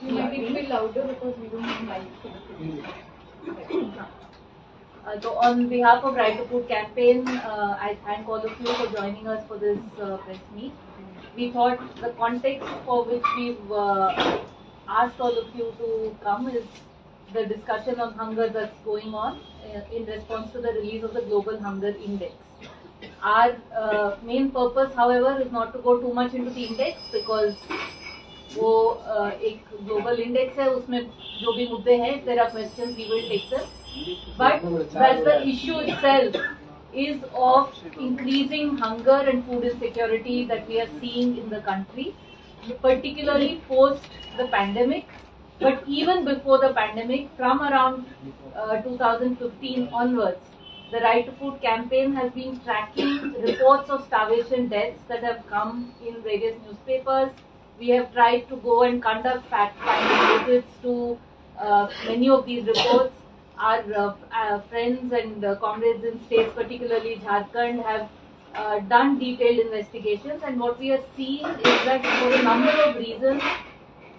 You might need to be louder because we don't have mics. So on behalf of Right to Food campaign, I thank all of you for joining us for this press meet. We thought the context for which we've asked all of you to come is the discussion on hunger that's going on in response to the release of the Global Hunger Index. Our main purpose, however, is not to go too much into the index because वो एक global index है, उसमें जो भी मुद्दे हैं, if there are questions, we will take them. But that the issue itself is of increasing hunger and food insecurity that we are seeing in the country, particularly post the pandemic. But even before the pandemic, from around 2015 onwards, the Right to Food campaign has been tracking reports of starvation deaths that have come in various newspapers. We have tried to go and conduct fact-finding visits to many of these reports. Our friends and comrades in states, particularly Jharkhand, have done detailed investigations, and what we are seeing is that for a number of reasons,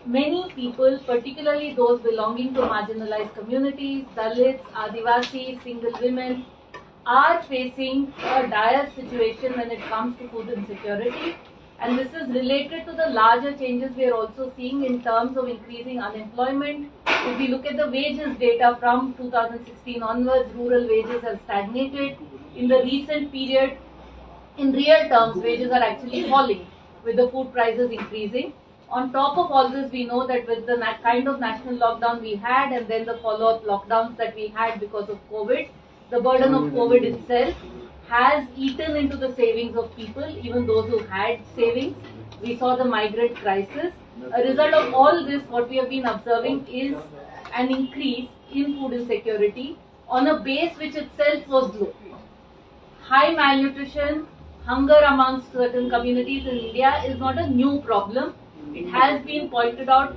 many people, particularly those belonging to marginalized communities, Dalits, Adivasi, single women, are facing a dire situation when it comes to food insecurity. And this is related to the larger changes we are also seeing in terms of increasing unemployment. If we look at the wages data from 2016 onwards, rural wages have stagnated. In the recent period, in real terms, wages are actually falling with the food prices increasing. On top of all this, we know that with the kind of national lockdown we had and then the follow-up lockdowns that we had because of COVID, the burden of COVID itself has eaten into the savings of people, even those who had savings. We saw the migrant crisis. A result of all this, what we have been observing is an increase in food insecurity on a base which itself was low. High malnutrition, hunger amongst certain communities in India is not a new problem. It has been pointed out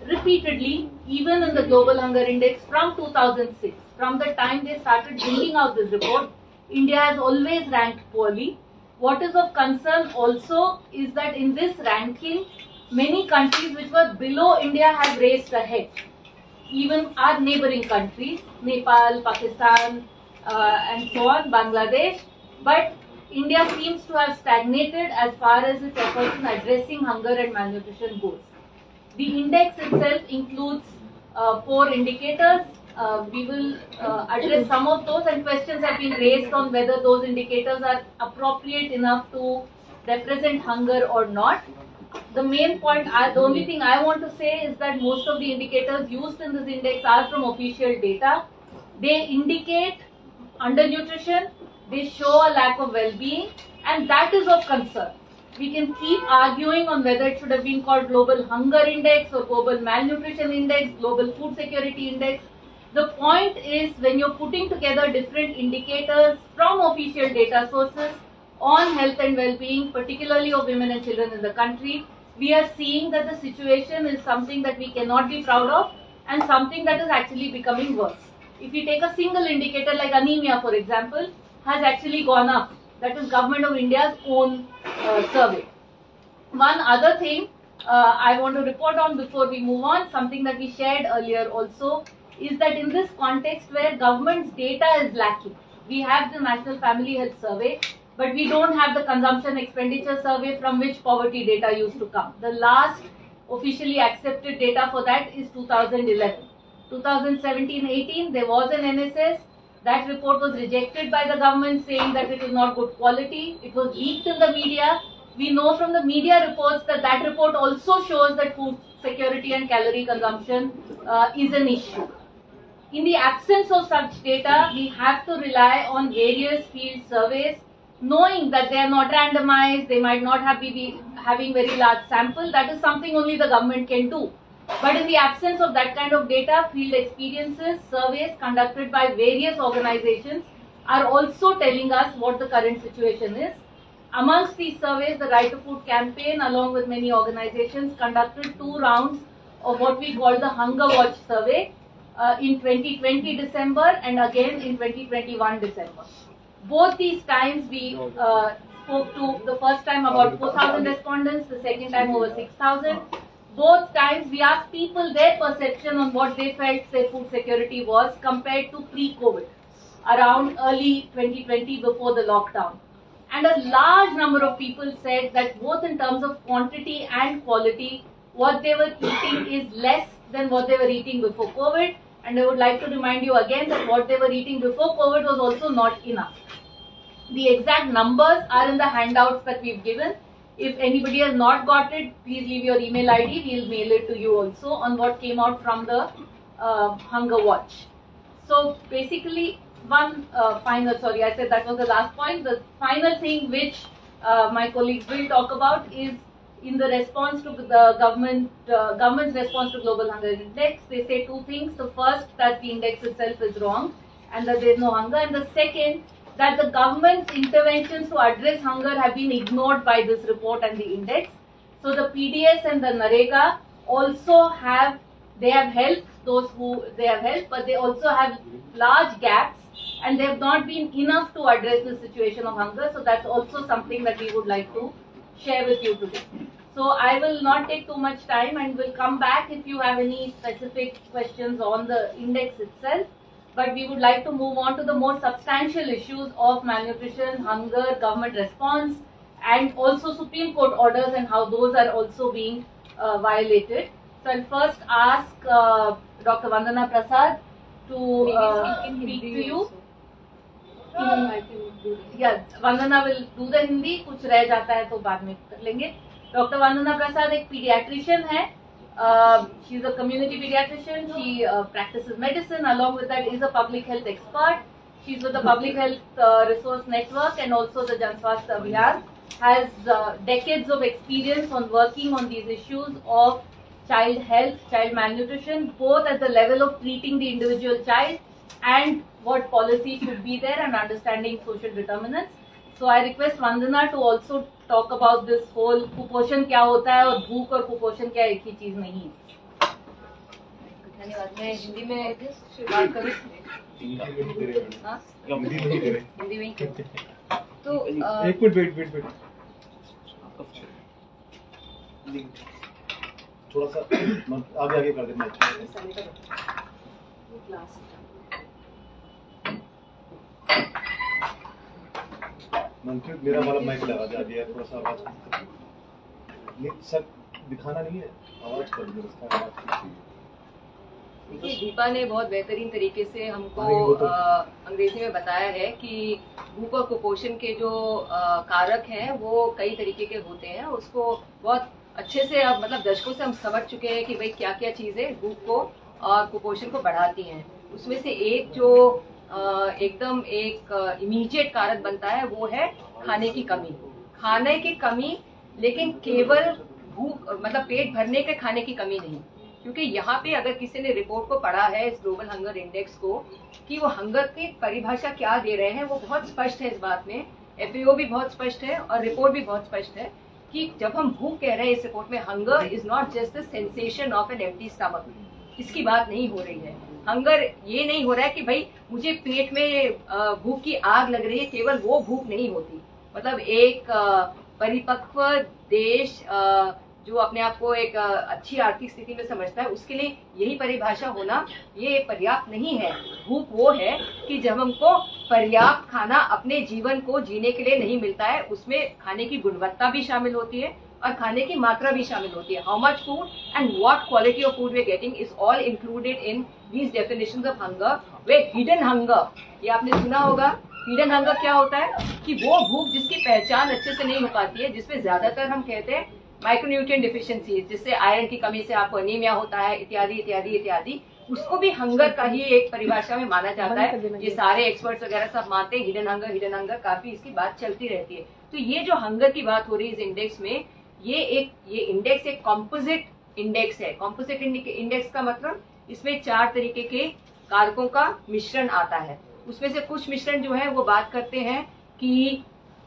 repeatedly, even in the Global Hunger Index from 2006. From the time they started bringing out this report, India has always ranked poorly. What is of concern also is that in this ranking, many countries which were below India have raced ahead. Even our neighboring countries, Nepal, Pakistan, and so on, Bangladesh. But India seems to have stagnated as far as its efforts in addressing hunger and malnutrition goes. The index itself includes 4 indicators. We will address some of those, and questions have been raised on whether those indicators are appropriate enough to represent hunger or not. The main point, the only thing I want to say is that most of the indicators used in this index are from official data. They indicate undernutrition, they show a lack of well-being, and that is of concern. We can keep arguing on whether it should have been called Global Hunger Index or Global Malnutrition Index, Global Food Security Index. The point is, when you're putting together different indicators from official data sources on health and well-being, particularly of women and children in the country, we are seeing that the situation is something that we cannot be proud of and something that is actually becoming worse. If we take a single indicator like anemia, for example, has actually gone up. That is Government of India's own survey. One other thing I want to report on before we move on, something that we shared earlier also, is that in this context where government's data is lacking, we have the National Family Health Survey, but we don't have the Consumption Expenditure Survey from which poverty data used to come. The last officially accepted data for that is 2011. 2017-18, there was an NSS. That report was rejected by the government, saying that it is not good quality. It was leaked in the media. We know from the media reports that that report also shows that food security and calorie consumption is an issue. In the absence of such data, we have to rely on various field surveys, knowing that they are not randomized, they might not have be having very large sample. That is something only the government can do. But in the absence of that kind of data, field experiences, surveys conducted by various organizations are also telling us what the current situation is. Amongst these surveys, the Right to Food campaign, along with many organizations, conducted 2 rounds of what we call the Hunger Watch survey in 2020 December and again in 2021 December. Both these times we spoke to the first time about 4,000 respondents, the second time over 6,000. both times we asked people their perception on what they felt their food security was compared to pre-COVID, around early 2020 before the lockdown. And a large number of people said that both in terms of quantity and quality, what they were eating is less than what they were eating before COVID. And I would like to remind you again that what they were eating before COVID was also not enough. The exact numbers are in the handouts that we've given. If anybody has not got it, please leave your email ID. We'll mail it to you also on what came out from the Hunger Watch. So basically, I said that was the last point. The final thing which my colleagues will talk about is in the response to the government's response to Global Hunger Index. They say two things. The first, that the index itself is wrong and that there is no hunger. And the second, that the government's interventions to address hunger have been ignored by this report and the index. So the PDS and the NREGA also have helped those who they have helped, but they also have large gaps and they have not been enough to address the situation of hunger. So that's also something that we would like to share with you today. So I will not take too much time and will come back if you have any specific questions on the index itself. But we would like to move on to the more substantial issues of malnutrition, hunger, government response, and also Supreme Court orders and how those are also being violated. So I'll first ask Dr. Vandana Prasad to speak to you. Yeah, Vandana will do the Hindi. कुछ रह जाता है तो बाद में कर लेंगे. Dr. Vandana Prasad एक pediatrician है. She's a community pediatrician. She practices medicine. Along with that, is a public health expert. She's with the Public Health Resource Network and also the Jan Swasthya Abhiyan. Has decades of experience on working on these issues of child health, child malnutrition, both at the level of treating the individual child and what policy should be there and understanding social determinants. So I request Vandana to also talk about this whole कुपोषण क्या होता है और भूख और कुपोषण क्या एक ही चीज नहीं है. धन्यवाद. मैं हिंदी में बात करूँ. हिंदी में तो एक मिनट वेट थोड़ा सा आगे कर देना. मंत्री मेरा वाला माइक लगा दिया थोड़ा सा आवाज नहीं सर दिखाना नहीं है आवाज कर दो. देखिए दीपा ने बहुत बेहतरीन तरीके से हमको अंग्रेजी में बताया है कि भूख और कुपोषण के जो कारक हैं वो कई तरीके के होते हैं. उसको बहुत अच्छे से अब मतलब दशकों से हम समझ चुके हैं कि भाई क्या क्या चीजें भूख को और कुपोषण को बढ़ाती हैं. उसमें से एक जो एकदम एक इमीडिएट कारक बनता है वो है खाने की कमी. लेकिन केवल भूख मतलब पेट भरने के खाने की कमी नहीं, क्योंकि यहाँ पे अगर किसी ने रिपोर्ट को पढ़ा है इस ग्लोबल हंगर इंडेक्स को कि वो हंगर की परिभाषा क्या दे रहे हैं, वो बहुत स्पष्ट है इस बात में. FAO भी बहुत स्पष्ट है और रिपोर्ट भी बहुत स्पष्ट है कि जब हम भूख कह रहे हैं इस रिपोर्ट में, hunger is not just the sensation of an empty stomach. इसकी बात नहीं हो रही है. हंगर ये नहीं हो रहा है कि भाई मुझे पेट में भूख की आग लग रही है. केवल वो भूख नहीं होती. मतलब एक परिपक्व देश जो अपने आप को एक अच्छी आर्थिक स्थिति में समझता है उसके लिए यही परिभाषा होना ये पर्याप्त नहीं है. भूख वो है कि जब हमको पर्याप्त खाना अपने जीवन को जीने के लिए नहीं मिलता है, उसमें खाने की गुणवत्ता भी शामिल होती है और खाने की मात्रा भी शामिल होती है. How much food and what quality of food we are getting is all included in these definitions of hunger. वे हिडन हंगर, ये आपने सुना होगा. हिडन हंगर क्या होता है कि वो भूख जिसकी पहचान अच्छे से नहीं हो पाती है, जिसमें ज्यादातर हम कहते हैं माइक्रोन्यूट्रिएंट डिफिशिएंसी, जिससे आयरन की कमी से आपको अनीमिया होता है इत्यादि इत्यादि इत्यादि. उसको भी हंगर का ही एक परिभाषा में माना जाता है. ये सारे एक्सपर्ट्स वगैरह सब मानते हैं हिडन हंगर काफी इसकी बात चलती रहती है. तो ये जो हंगर की बात हो रही है इस इंडेक्स में, ये इंडेक्स एक कॉम्पोजिट इंडेक्स है. कॉम्पोजिट इंडेक्स का मतलब इसमें 4 तरीके के कारकों का मिश्रण आता है. उसमें से कुछ मिश्रण जो है वो बात करते हैं कि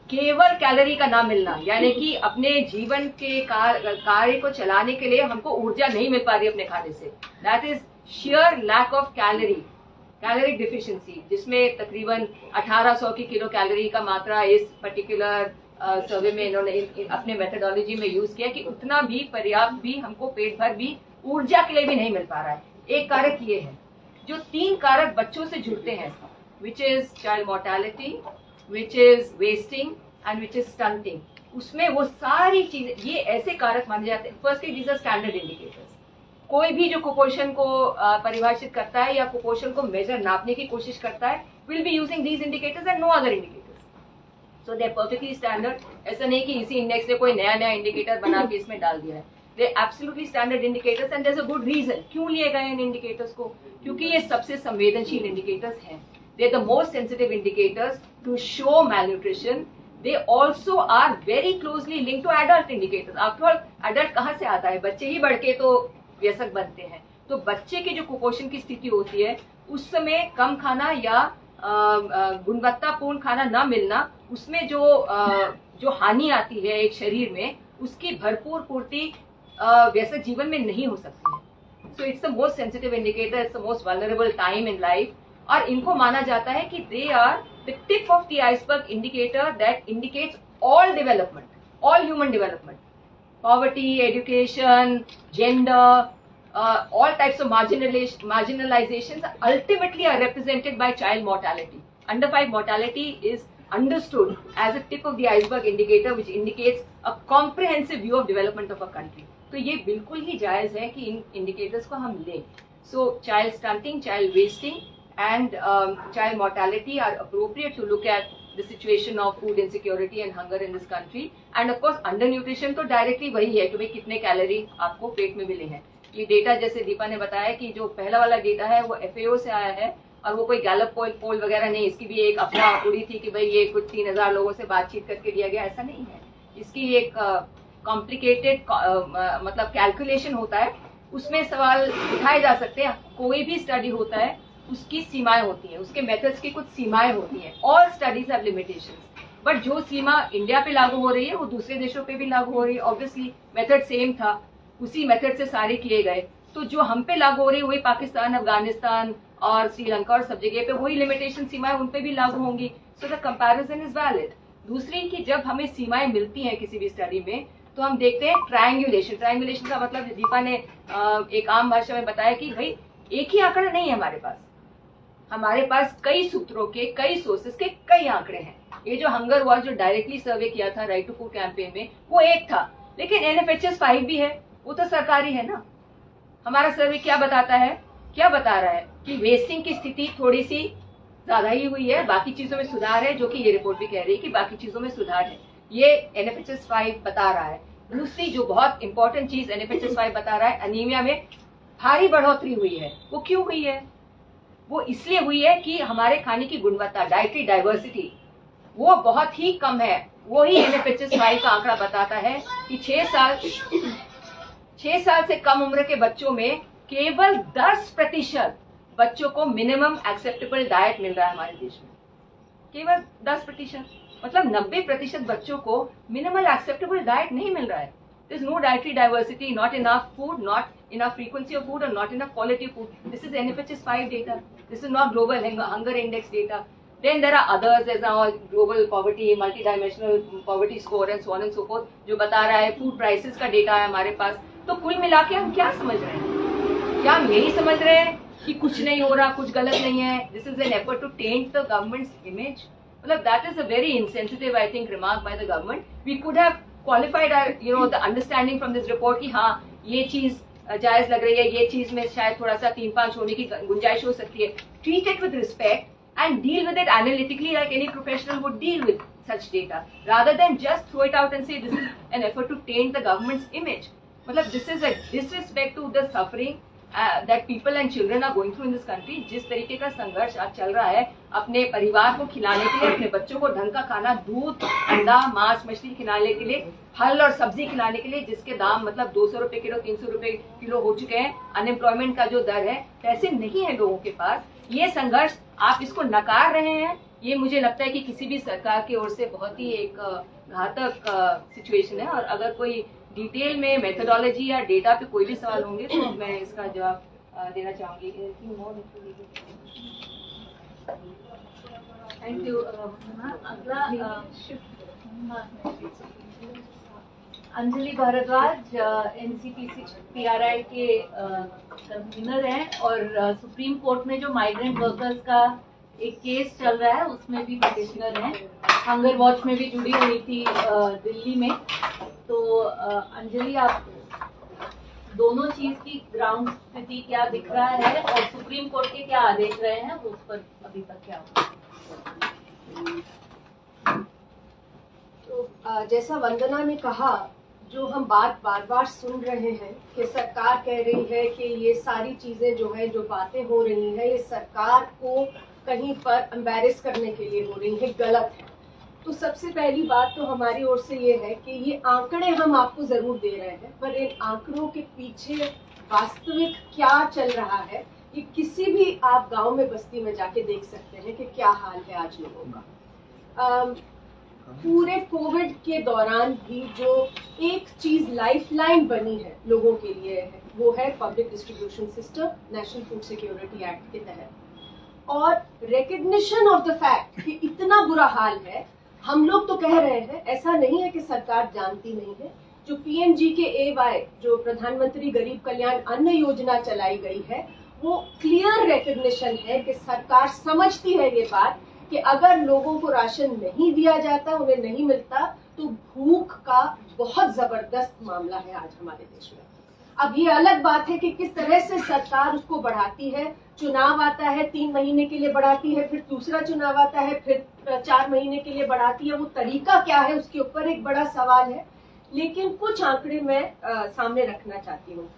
केवल कैलोरी का ना मिलना, यानी कि अपने जीवन के कार्य को चलाने के लिए हमको ऊर्जा नहीं मिल पा रही अपने खाने से. That is sheer lack of caloric deficiency, जिसमें तकरीबन 1800 की किलो कैलोरी का मात्रा इस पर्टिकुलर सर्वे में इन्होंने अपने मेथोडोलॉजी में यूज किया कि उतना भी पर्याप्त भी हमको पेट भर भी ऊर्जा के लिए भी नहीं मिल पा रहा है। एक कारक ये है, जो 3 कारक बच्चों से जुड़ते हैं, which is child mortality, which is wasting and which is stunting, उसमें वो सारी चीजें, ये ऐसे कारक माने जाते हैं। Firstly these are standard indicators. कोई भी जो कुपोषण को परिभाषित करता है या कुपोषण को मेजर नापने की कोशिश करता है, will be using these indicators and no other indicators. So they are perfectly standard. ऐसा नहीं कि इसी इंडेक्स से कोई नया नया इंडिकेटर बना के इसमें डाल दिया है। They absolutely standard indicators and there is a good reason क्यों लिए गए इन इंडिकेटर्स को, क्योंकि ये सबसे संवेदनशील इंडिकेटर्स हैं। They are the most sensitive indicators to show malnutrition. They also are very closely linked to adult indicators. After all, adult कहाँ से आता है? बच्चे ही बढ़ के तो व्यसक बनते हैं। तो बच्चे की जो कुपोषण की स्थिति होती है, उस समय कम खाना या गुणवत्तापूर्ण खाना न मिलना, उसमें जो हानि आती है एक शरीर में, उसकी भरपूर पूर्ति व्यसक जीवन में नहीं हो सकती है। So it's the most sensitive indicator, it's the most vulnerable time in life, और इनको माना जाता है कि they are the tip of the iceberg indicator that indicates all development, all human development. Poverty, education, gender, all types of marginalizations ultimately are represented by child mortality. Under 5 mortality is understood as a tip of the iceberg indicator which indicates a comprehensive view of development of a country. तो ये बिल्कुल ही जायज है कि इन indicators को हम लें. So child stunting, child wasting and child mortality are appropriate to look at the situation of food insecurity and hunger in this country. And of course undernutrition तो directly वही है कि भाई कितने कैलोरी आपको पेट में मिले हैं। ये डेटा जैसे दीपा ने बताया कि जो पहला वाला डेटा है वो FAO से आया है और वो कोई गैलप पोल वगैरह नहीं, इसकी भी एक अफवाह उड़ी थी कि भाई ये कुछ 3000 लोगों से बातचीत करके दिया गया, ऐसा नहीं है। इसकी एक कॉम्प्लिकेटेड मतलब कैलकुलेशन होता है, उसमें सवाल उठाए जा सकते हैं। कोई भी स्टडी होता है उसकी सीमाएं होती हैं, उसके मेथड्स की कुछ सीमाएं होती हैं। All studies have limitations, but जो सीमा इंडिया पे लागू हो रही है वो दूसरे देशों पे भी लागू हो रही है। ऑब्वियसली मेथड सेम था, उसी मेथड से सारे किए गए, तो जो हम पे लागू हो रही है वही पाकिस्तान, अफगानिस्तान और श्रीलंका और सब जगह पे वही लिमिटेशन सीमाएं उन पे भी लागू होंगी। So the comparison is valid. दूसरी कि जब हमें सीमाएं मिलती हैं किसी भी स्टडी में, तो हम देखते हैं ट्रायंगुलेशन। ट्रायंगुलेशन का मतलब दीपा ने एक आम भाषा में बताया कि भाई एक ही आंकड़ा नहीं है हमारे पास कई सूत्रों के, कई सोर्सेस के कई आंकड़े हैं। ये जो हंगर वॉच जो डायरेक्टली सर्वे किया था राइट टू फूड कैंपेन में, वो एक था, लेकिन NFHS 5 भी है, वो तो सरकारी है ना। हमारा सर्वे क्या बताता है, क्या बता रहा है कि वेस्टिंग की स्थिति थोड़ी सी ज्यादा ही हुई है, बाकी चीजों में सुधार है, जो कि ये रिपोर्ट भी कह रही है कि बाकी चीजों में सुधार है, ये NFHS 5 बता रहा है। दूसरी जो बहुत इंपॉर्टेंट चीज NFHS 5 बता रहा है, अनीमिया में भारी बढ़ोतरी हुई है। वो क्यों हुई है? वो इसलिए हुई है कि हमारे खाने की गुणवत्ता, डाइटरी डाइवर्सिटी, वो बहुत ही कम है। वो ही NFHS 5 का आंकड़ा बताता है कि 6 साल से कम उम्र के बच्चों में केवल 10% बच्चों को मिनिमम एक्सेप्टेबल डाइट मिल रहा है हमारे देश में। केवल 10%, मतलब 90% बच्चों को मिनिमल एक्सेप्टेबल डाइट नहीं मिल रहा है। There is no dietary diversity, not enough food, not enough frequency of food, or not enough quality of food. This is NFHS 5 data. This is not global hunger index data. Then there are others, there's now global poverty, multidimensional poverty score and so on and so forth, जो बता रहा है food prices का data है हमारे पास। तो कुल मिला के हम क्या समझ रहे हैं? क्या हम यही समझ रहे हैं कि कुछ नहीं हो रहा, कुछ गलत नहीं है? This is an effort to taint the government's image. मतलब that is a very insensitive, I think, remark by the government. We could have qualified our, the understanding from this report कि हाँ ये चीज जायज लग रही है, ये चीज में शायद थोड़ा सा 3-5 होने की गुंजाइश हो सकती है। Treat it with respect and deal with it analytically like any professional would deal with such data, rather than just throw it out and say this is an effort to taint the government's image. मतलब this is a disrespect to the suffering that people and children are going through in this country. जिस तरीके का संघर्ष आज चल रहा है अपने परिवार को खिलाने के लिए, अपने बच्चों को ढंग का खाना, दूध, अंडा, मांस, मछली खिलाने के लिए, फल और सब्जी खिलाने के लिए, जिसके दाम मतलब 200 रुपए किलो, 300 रुपए किलो हो चुके हैं, अनएम्प्लॉयमेंट का जो दर है, पैसे नहीं है लोगों के पास। ये संघर्ष आप इसको नकार रहे हैं, ये मुझे लगता है कि किसी भी सरकार की ओर से बहुत ही एक घातक सिचुएशन है। और अगर कोई डिटेल में मेथोडोलॉजी या डेटा पे कोई भी सवाल होंगे तो मैं इसका जवाब देना चाहूंगी। Thank you. अगला अंजलि भारद्वाज एनसीपीसी पीआरआई के कन्वीनर हैं और सुप्रीम कोर्ट में जो माइग्रेंट वर्कर्स का एक केस चल रहा है उसमें भी पिटिशनर हैं। हंगर वॉच में भी जुड़ी हुई थी दिल्ली में। तो अंजलि, आप दोनों चीज की ग्राउंड स्थिति क्या दिख रहा है और सुप्रीम कोर्ट के क्या आदेश रहे हैं उस पर अभी तक क्या हुआ? तो जैसा वंदना ने कहा, जो हम बात बार बार सुन रहे हैं कि सरकार कह रही है कि ये सारी चीजें जो है, जो बातें हो रही हैं, ये सरकार को कहीं पर एम्बैरेस करने के लिए हो रही है, गलत है। तो सबसे पहली बात तो हमारी ओर से ये है कि ये आंकड़े हम आपको जरूर दे रहे हैं, पर इन आंकड़ों के पीछे वास्तविक क्या चल रहा है, ये किसी भी आप गांव में बस्ती में जाके देख सकते हैं कि क्या हाल है आज लोगों का। पूरे कोविड के दौरान भी जो एक चीज लाइफलाइन बनी है लोगों के लिए है, वो है public distribution system, national Food Security act के तहत। और रिकग्निशन ऑफ द फैक्ट कि इतना बुरा हाल है, हम लोग तो कह रहे हैं, ऐसा नहीं है कि सरकार जानती नहीं है। जो PMGKAY, जो प्रधानमंत्री गरीब कल्याण अन्न योजना चलाई गई है, वो क्लियर रिकग्निशन है कि सरकार समझती है ये बात कि अगर लोगों को राशन नहीं दिया जाता, उन्हें नहीं मिलता, तो भूख का बहुत जबरदस्त मामला है आज हमारे देश में। अब ये अलग बात है कि किस तरह से सरकार उसको बढ़ाती है। चुनाव आता है, 3 महीने के लिए बढ़ाती है, फिर दूसरा चुनाव आता है, फिर 4 महीने के लिए बढ़ाती है। वो तरीका क्या है, उसके ऊपर एक बड़ा सवाल है। लेकिन कुछ आंकड़े मैं सामने रखना चाहती हूँ।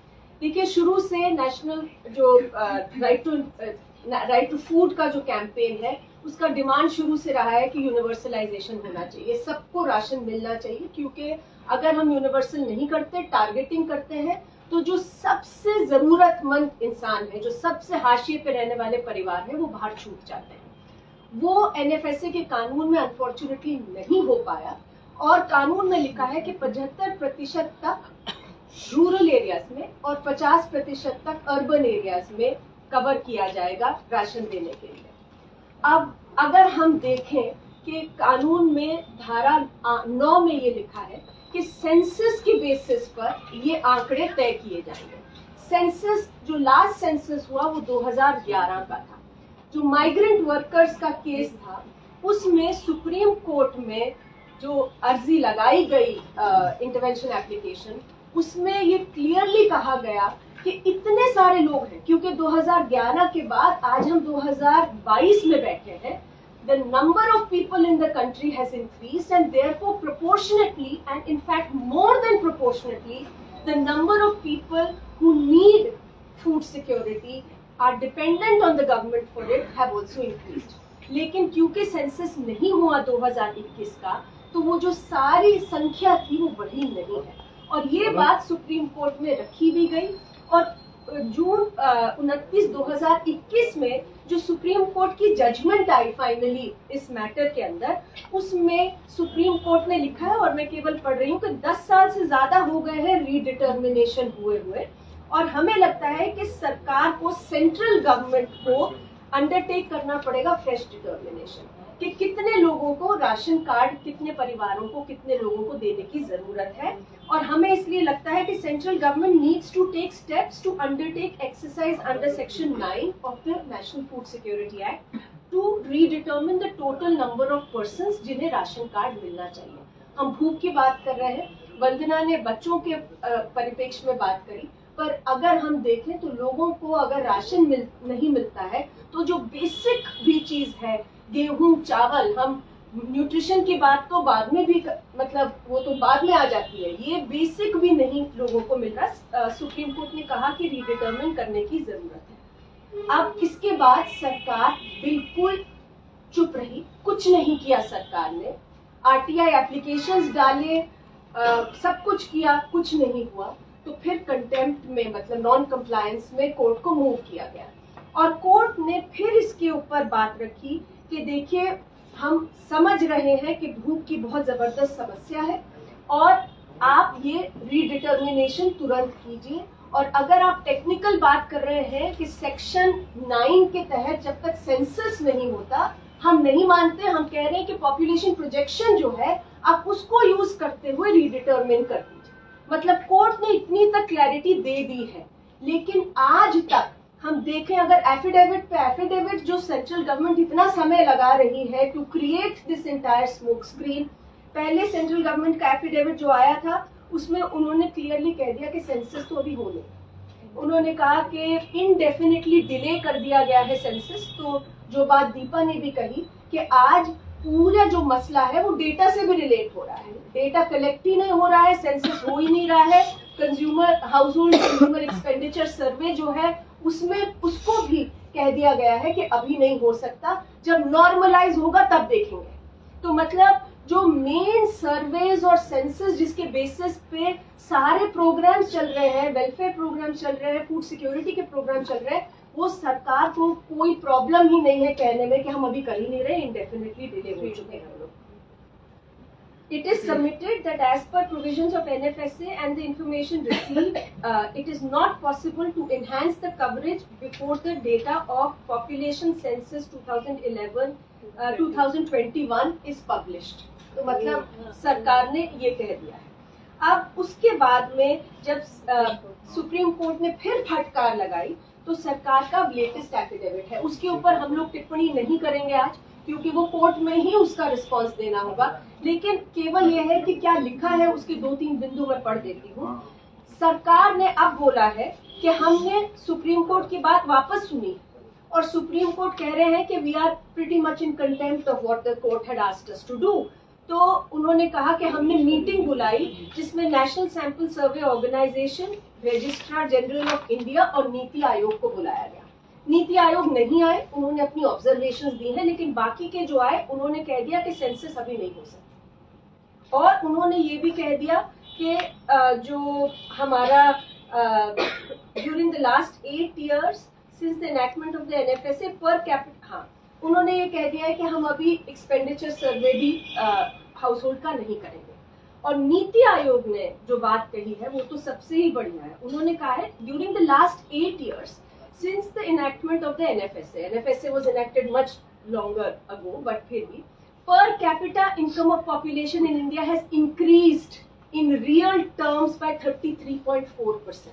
देखिए, शुरू से नेशनल जो राइट टू फूड का जो कैंपेन है, उसका डिमांड शुरू से रहा है कि यूनिवर्सलाइजेशन होना चाहिए, सबको राशन मिलना चाहिए। क्योंकि अगर हम यूनिवर्सल नहीं करते, टारगेटिंग करते हैं, तो जो सबसे जरूरतमंद इंसान है, जो सबसे हाशिए पे रहने वाले परिवार है, वो बाहर छूट जाते हैं। वो NFSA के कानून में अनफॉर्चुनेटली नहीं हो पाया। और कानून में लिखा है कि 75% तक रूरल एरियाज में और 50% तक अर्बन एरियाज में कवर किया जाएगा राशन देने के लिए। अब अगर हम देखें कि कानून में धारा 9 में ये लिखा है कि सेंसस की बेसिस पर ये आंकड़े तय किए जाएंगे। सेंसस, जो लास्ट सेंसस हुआ वो 2011 का था। जो माइग्रेंट वर्कर्स का केस था, उसमें सुप्रीम कोर्ट में जो अर्जी लगाई गई इंटरवेंशन एप्लीकेशन, उसमें ये क्लियरली कहा गया कि इतने सारे लोग हैं, क्योंकि 2011 के बाद आज हम 2022 में बैठे हैं। The number of people in the country has increased, and therefore proportionately, and in fact more than proportionately, the number of people who need food security, are dependent on the government for it, have also increased. लेकिन क्योंकि census नहीं हुआ 2021 का, तो वो जो सारी संख्या थी वो बढ़ी नहीं है। और ये बात सुप्रीम कोर्ट में रखी भी गई। और जून 29, 2021 में जो सुप्रीम कोर्ट की जजमेंट आई फाइनली इस मैटर के अंदर, उसमें सुप्रीम कोर्ट ने लिखा है, और मैं केवल पढ़ रही हूँ, कि 10 साल से ज्यादा हो गए हैं रीडिटर्मिनेशन हुए, और हमें लगता है कि सरकार को, सेंट्रल गवर्नमेंट को अंडरटेक करना पड़ेगा फ्रेश डिटर्मिनेशन, कि कितने लोगों को राशन कार्ड, कितने परिवारों को, कितने लोगों को देने की जरूरत है। और हमें इसलिए लगता है कि central government needs to take steps to undertake exercise under section 9 of the National Food Security Act to redetermine the total number of persons जिन्हें राशन कार्ड मिलना चाहिए। हम भूख की बात कर रहे हैं, वंदना ने बच्चों के परिप्रेक्ष्य में बात करी, पर अगर हम देखें तो लोगों को अगर राशन नहीं मिलता है, तो जो बेसिक भी चीज है, गेहूं, चावल, हम न्यूट्रिशन की बात तो बाद में भी, मतलब वो तो बाद में आ जाती है, ये बेसिक भी नहीं लोगों को मिल रहा। सुप्रीम कोर्ट ने कहा कि रीडिटर्मिन करने की जरूरत है। अब इसके बाद सरकार बिल्कुल चुप रही, कुछ नहीं किया सरकार ने। RTI एप्लीकेशंस डाले, सब कुछ किया, कुछ नहीं हुआ। तो फिर कंटेम्प्ट में, मतलब नॉन कंप्लायंस में कोर्ट को मूव किया गया, और कोर्ट ने फिर इसके ऊपर बात रखी कि देखिए, हम समझ रहे हैं कि भूख की बहुत जबरदस्त समस्या है, और आप ये रीडिटर्मिनेशन तुरंत कीजिए। और अगर आप टेक्निकल बात कर रहे हैं कि सेक्शन 9 के तहत जब तक सेंसस नहीं होता, हम नहीं मानते। हम कह रहे हैं कि पॉपुलेशन प्रोजेक्शन जो है, आप उसको यूज करते हुए रिडिटरमिन कर दीजिए। मतलब कोर्ट ने इतनी तक क्लैरिटी दे दी है, लेकिन आज तक हम देखें अगर एफिडेविट पे एफिडेविट जो सेंट्रल गवर्नमेंट इतना समय लगा रही है to create this entire smoke screen, पहले सेंट्रल गवर्नमेंट का एफिडेविट जो आया था उसमें उन्होंने क्लियरली कह दिया कि सेंसस तो अभी होने, उन्होंने कहा कि इनडेफिनेटली डिले कर दिया गया है सेंसस। तो जो बात दीपा ने भी कही कि आज पूरा जो मसला है वो डेटा से भी रिलेट हो रहा है, डेटा कलेक्ट ही नहीं हो रहा है, सेंसस हो ही नहीं रहा है, consumer house hold consumer expenditure सर्वे जो है उसमें उसको भी कह दिया गया है कि अभी नहीं हो सकता, जब नॉर्मलाइज होगा तब देखेंगे। तो मतलब जो मेन सर्वेज और सेंसस जिसके बेसिस पे सारे प्रोग्राम्स चल रहे हैं, वेलफेयर प्रोग्राम चल रहे हैं, फूड सिक्योरिटी के प्रोग्राम चल रहे हैं, वो सरकार को कोई प्रॉब्लम ही नहीं है कहने में कि हम अभी कर ही नहीं रहे, इंडेफिनेटली डिले हो चुके हैं लोग। It is submitted that as per provisions of NFSA and the information received, it is not possible to enhance the coverage before the data of population census 2011 2021 is published. तो मतलब सरकार ने ये कह दिया है। अब उसके बाद में जब सुप्रीम कोर्ट ने फिर फटकार लगाई तो सरकार का लेटेस्ट एफिडेविट है, उसके ऊपर हम लोग टिप्पणी नहीं करेंगे आज क्योंकि वो कोर्ट में ही उसका रिस्पांस देना होगा, लेकिन केवल ये है कि क्या लिखा है उसके 2-3 बिंदु मैं पढ़ देती हूँ। सरकार ने अब बोला है कि हमने सुप्रीम कोर्ट की बात वापस सुनी और सुप्रीम कोर्ट कह रहे हैं कि we are pretty much in contempt of what the court had asked us to do. तो उन्होंने कहा कि हमने मीटिंग बुलाई जिसमें National Sample Survey Organisation, Registrar General of India और नीति आयोग को बुलाया गया। नीति आयोग नहीं आए, उन्होंने अपनी ऑब्जर्वेशंस दी हैं, लेकिन बाकी के जो आए उन्होंने कह दिया कि सेंसस अभी नहीं हो सकता। और उन्होंने ये भी कह दिया कि जो हमारा during the last 8 years since the enactment of the NFSA per capita, हाँ उन्होंने ये कह दिया है कि हम अभी एक्सपेंडिचर सर्वे भी हाउस होल्ड का नहीं करेंगे। और नीति आयोग ने जो बात कही है वो तो सबसे ही बढ़िया है। उन्होंने कहा है during the last 8 years since the enactment of the NFSA was enacted much longer ago, but फिर भी per capita income of population in India has increased in real terms by 33.4%.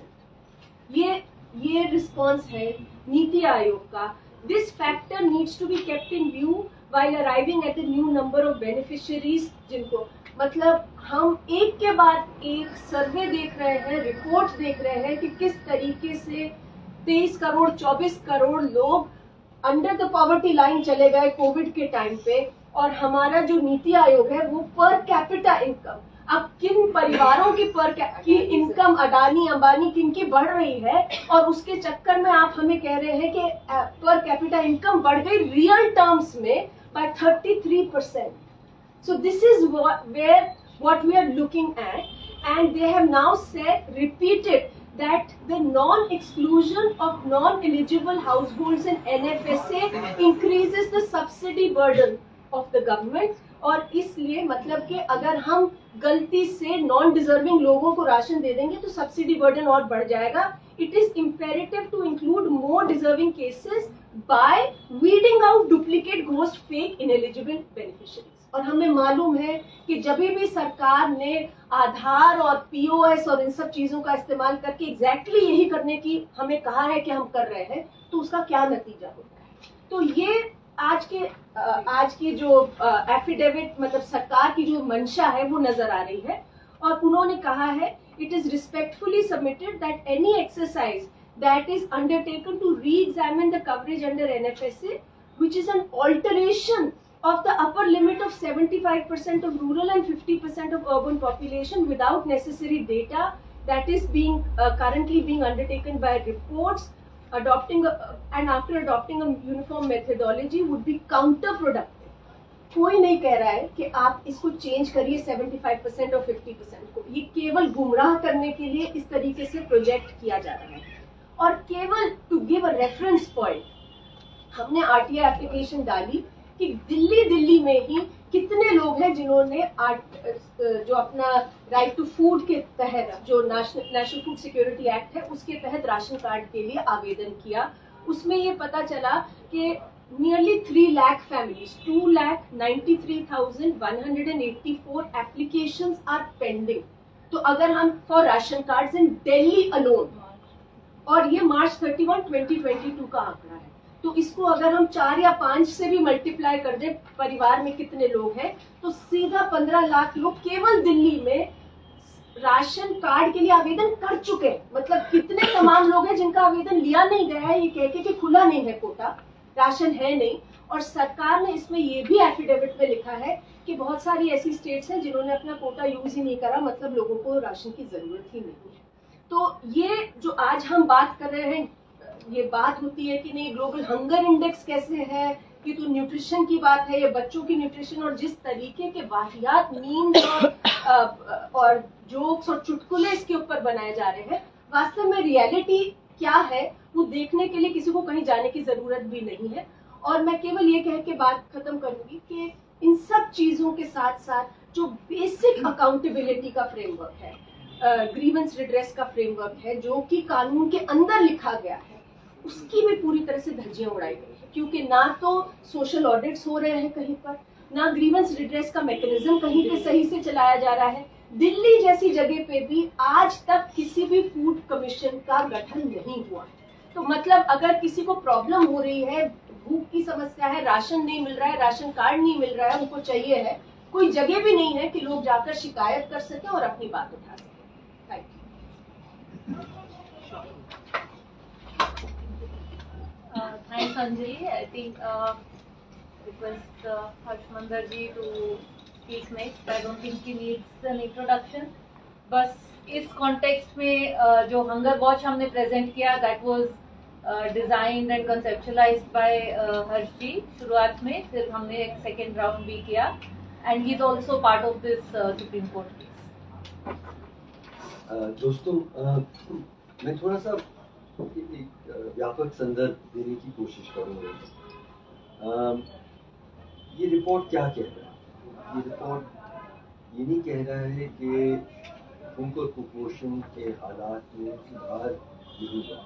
ये रिस्पॉन्स है नीति आयोग का। This factor needs to be kept in view while arriving at the new number of beneficiaries, जिनको मतलब हम एक के बाद एक सर्वे देख रहे हैं, रिपोर्ट देख रहे हैं कि किस तरीके से 23 करोड़ 24 करोड़ लोग अंडर द पॉवर्टी लाइन चले गए कोविड के टाइम पे, और हमारा जो नीति आयोग है वो पर कैपिटा इनकम, अब किन परिवारों की इनकम अडानी अंबानी किन की बढ़ रही है और उसके चक्कर में आप हमें कह रहे हैं कि पर कैपिटा इनकम बढ़ गई रियल टर्म्स में bye 33%. So this is what we are looking at, and they have now said, repeated, that the non-exclusion of non-eligible households in NFSA increases the subsidy burden of the government. और इसलिए मतलब कि अगर हम गलती से non deserving लोगों को राशन दे देंगे तो सब्सिडी बर्डन और बढ़ जाएगा. It is imperative to include more deserving cases by weeding out duplicate ghost fake ineligible beneficiaries. और हमें मालूम है कि जब भी सरकार ने आधार और पीओएस और इन सब चीजों का इस्तेमाल करके एग्जैक्टली यही करने की हमें कहा है कि हम कर रहे हैं, तो उसका क्या नतीजा होता है. तो ये आज की जो एफिडेविट मतलब सरकार की जो मंशा है वो नजर आ रही है. और उन्होंने कहा है it is respectfully submitted that any exercise that is undertaken to re-examine the coverage under NFSA which is an alteration of the upper limit of 75% of rural and 50% of urban population without necessary data that is being currently being undertaken by reports, and after adopting a uniform methodology would be counterproductive. कोई नहीं कह रहा है कि आप इसको change करिए 75% और 50% को. ये केवल गुमराह करने के लिए इस तरीके से प्रोजेक्ट किया जा रहा है. और केवल to give a reference point, हमने आरटीआई एप्लीकेशन डाली कि दिल्ली में ही कितने लोग हैं जिन्होंने जो अपना राइट टू फूड के तहत जो नेशनल फूड सिक्योरिटी एक्ट है उसके तहत राशन कार्ड के लिए आवेदन किया. उसमें ये पता चला कि nearly 3 lakh families, 2,93,184 applications are pending. तो अगर हम for ration cards in Delhi alone, और ये मार्च 31, 2022 का आंकड़ा है, तो इसको अगर हम 4 या 5 से भी मल्टीप्लाई कर दें, परिवार में कितने लोग हैं, तो सीधा 15 लाख लोग केवल दिल्ली में राशन कार्ड के लिए आवेदन कर चुके हैं। मतलब कितने तमाम लोग हैं जिनका आवेदन लिया नहीं गया है, ये कह के कि खुला नहीं है कोटा, राशन है नहीं। और सरकार ने इसमें ये भी एफिडेविट में लिखा है कि बहुत सारी ऐसी स्टेट्स हैं जिन्होंने अपना कोटा यूज ही नहीं करा, मतलब लोगों को राशन की जरूरत ही नहीं है। तो ये जो आज हम बात कर रहे हैं, ये बात होती है कि नहीं ग्लोबल हंगर इंडेक्स कैसे है, कि तो न्यूट्रिशन की बात है, ये बच्चों की न्यूट्रिशन, और जिस तरीके के वाहियात मीम्स और जोक्स और चुटकुले इसके ऊपर बनाए जा रहे हैं, वास्तव में रियलिटी क्या है वो देखने के लिए किसी को कहीं जाने की जरूरत भी नहीं है। और मैं केवल ये कह के बात खत्म करूंगी कि इन सब चीजों के साथ साथ जो बेसिक अकाउंटेबिलिटी का फ्रेमवर्क है, ग्रीवेंस रिड्रेस का फ्रेमवर्क है, जो कि कानून के अंदर लिखा गया है, उसकी भी पूरी तरह से धज्जियां उड़ाई गई है। क्योंकि ना तो सोशल ऑडिट्स हो रहे हैं कहीं पर, ना ग्रीवेंस रिड्रेस का मैकेनिज्म कहीं पे सही से चलाया जा रहा है। दिल्ली जैसी जगह पे भी आज तक किसी भी फूड कमीशन का गठन नहीं हुआ है। तो मतलब अगर किसी को प्रॉब्लम हो रही है, भूख की समस्या है, राशन नहीं मिल रहा है, राशन कार्ड नहीं मिल रहा है, उनको चाहिए है, कोई जगह भी नहीं है कि लोग जाकर शिकायत कर सके और अपनी बात उठा सके। Thank you. Thanks, Anjali. I think request Harsh Mandar ji to speak next. I don't think he needs an introduction. बस इस कॉन्टेक्स्ट में जो हंगर वॉच हमने प्रेजेंट किया, that was designed and conceptualised by Harsh ji शुरुआत में, फिर हमने एक सेकेंड राउंड भी किया, and he is also part of this Supreme Court case. दोस्तों, मैं थोड़ा सा एक व्यापक संदर्भ देने की कोशिश करूंगा। ये रिपोर्ट क्या कह रहा है? ये रिपोर्ट ये नहीं कह रहा है कि भूख और कुपोषण के हालात में सुधार नहीं हुआ।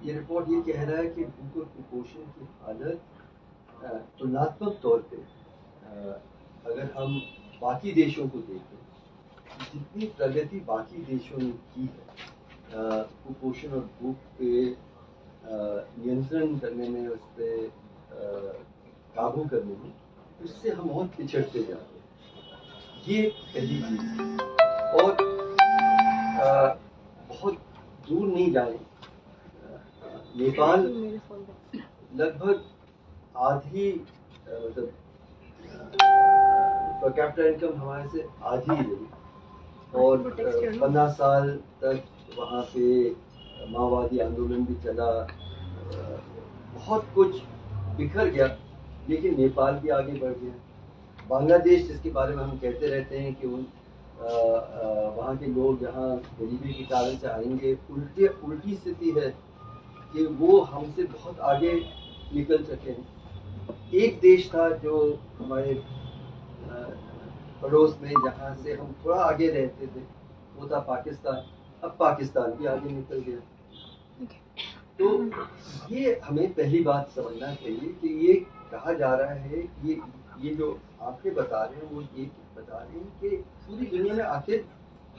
ये रिपोर्ट ये कह रहा है कि भूख और कुपोषण की हालत तुलनात्मक तौर पे अगर हम बाकी देशों को देखें, जितनी प्रगति बाकी देशों ने की है कुपोषण और भूख पे नियंत्रण करने में, उस पर काबू करने में, उससे हम बहुत पिछड़ते जा रहे हैं। ये पहली चीज है। और बहुत दूर नहीं जाए, नेपाल लगभग आधी मतलब पर कैपिटा इनकम हमारे से आधी रही, और 15 साल तक वहाँ पे माओवादी आंदोलन भी चला, बहुत कुछ बिखर गया, लेकिन नेपाल भी आगे बढ़ गया। बांग्लादेश, जिसके बारे में हम कहते रहते हैं कि वहाँ के लोग यहाँ गरीबी के कारण से आएंगे, उल्टी स्थिति है कि वो हमसे बहुत आगे निकल सके हैं। एक देश था जो हमारे पड़ोस में, जहाँ से हम थोड़ा आगे रहते थे, वो था पाकिस्तान। अब पाकिस्तान भी आगे निकल गया। तो ये हमें पहली बात समझना चाहिए कि ये कहा जा रहा है, ये जो आंकड़े बता रहे हैं वो ये बता रहे हैं कि पूरी दुनिया में आखिर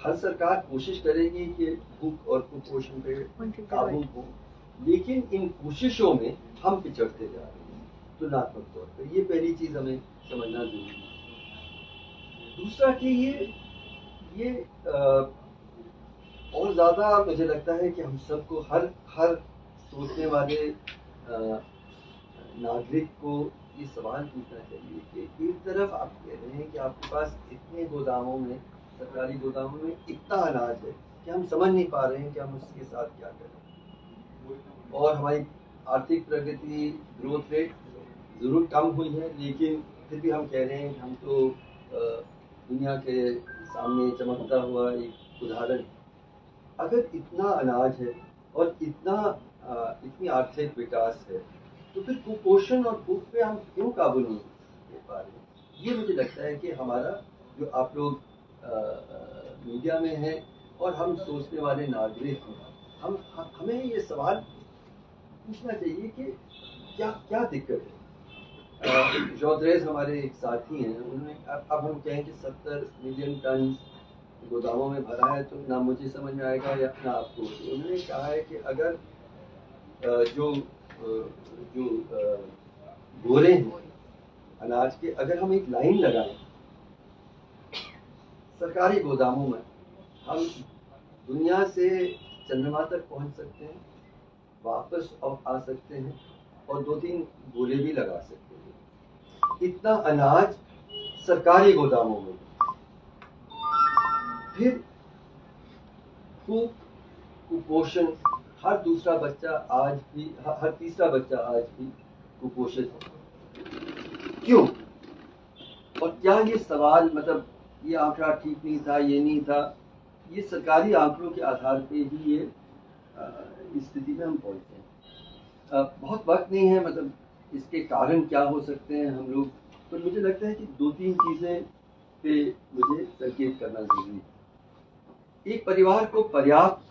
हर सरकार कोशिश करेगी कि भूख और कुपोषण पे काबू हो, लेकिन इन कोशिशों में हम पिछड़ते जा रहे हैं तुलनात्मक तौर पर। ये पहली चीज हमें समझना जरूरी है। दूसरा कि ये और ज्यादा मुझे लगता है कि हम सबको, हर सोचने वाले नागरिक को ये सवाल पूछना चाहिए कि एक तरफ आप कह रहे हैं कि आपके पास इतने गोदामों में, सरकारी गोदामों में इतना अनाज है कि हम समझ नहीं पा रहे हैं कि हम उसके साथ क्या करें, और हमारी आर्थिक प्रगति, ग्रोथ रेट जरूर कम हुई है, लेकिन फिर भी हम कह रहे हैं कि हम तो दुनिया के सामने चमकता हुआ एक उदाहरण। अगर इतना अनाज है और इतनी आर्थिक विकास है, तो फिर कुपोषण और भूख पे हम क्यों काबू नहीं कर पा रहे? ये मुझे लगता है कि हमारा, जो आप लोग मीडिया में हैं और हम सोचने वाले नागरिक हैं, हमें ये सवाल पूछना चाहिए कि क्या क्या दिक्कत है? जॉर्ज हमारे एक साथी हैं, उन्होंने अब हम कहें कि 70 मिलियन टन गोदामों में भरा है, तो ना मुझे समझ में आएगा या ना आपको। उन्होंने कहा है कि अगर जो बोरे हैं अनाज के, अगर हम एक लाइन लगाएं सरकारी गोदामों में, हम दुनिया से चंद्रमा तक पहुंच सकते हैं, वापस आ सकते हैं और 2-3 बोले भी लगा सकते हैं। इतना अनाज सरकारी गोदामों में। फिर कुपोषण, हर तीसरा बच्चा आज भी कुपोषित है। क्यों? और क्या ये सवाल, मतलब ये आंकड़ा ठीक नहीं था, ये नहीं था, ये सरकारी आंकड़ों के आधार पे ही ये इस स्थिति में हम पहुंचे हैं। बहुत वक्त नहीं है, मतलब इसके कारण क्या हो सकते हैं हम लोग, पर मुझे लगता है कि 2-3 चीजें पे मुझे संकेत करना जरूरी है। एक परिवार को पर्याप्त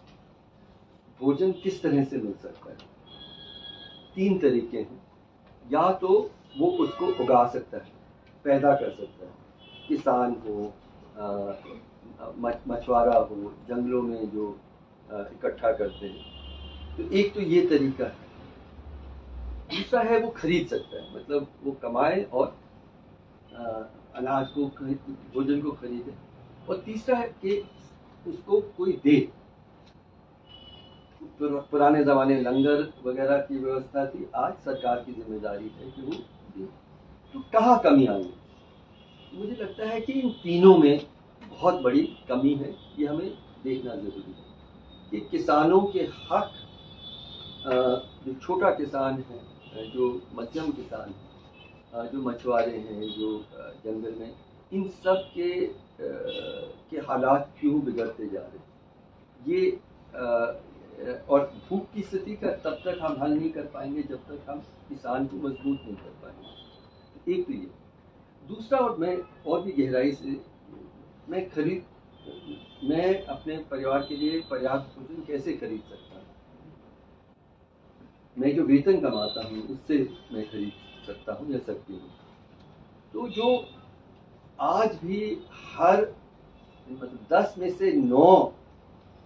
भोजन किस तरह से मिल सकता है? 3 तरीके हैं। या तो वो उसको उगा सकता है, पैदा कर सकता है, किसान हो, मछुआरा हो, जंगलों में जो इकट्ठा करते हैं, तो एक तो ये तरीका है। दूसरा है वो खरीद सकता है, मतलब वो कमाए और अनाज को भोजन को खरीदे। और तीसरा है कि उसको कोई दे। पुराने जमाने लंगर वगैरह की व्यवस्था थी, आज सरकार की जिम्मेदारी है कि वो दे। तो कहाँ कमी आई? मुझे लगता है कि इन तीनों में बहुत बड़ी कमी है, ये हमें देखना जरूरी है कि किसानों के हक, जो छोटा किसान है, जो मध्यम किसान है, जो मछुआरे हैं, जो जंगल में, इन सब के हालात क्यों बिगड़ते जा रहे हैं? ये और भूख की स्थिति का तब तक हम हल नहीं कर पाएंगे जब तक हम किसान को मजबूत नहीं कर पाएंगे। एक तो ये। दूसरा, और मैं और भी गहराई से, मैं अपने परिवार के लिए पर्याप्त भोजन कैसे खरीद सकता हूँ? मैं जो वेतन कमाता हूँ उससे मैं खरीद सकता हूँ या सकती हूँ। तो जो आज भी हर, मतलब 10 में से 9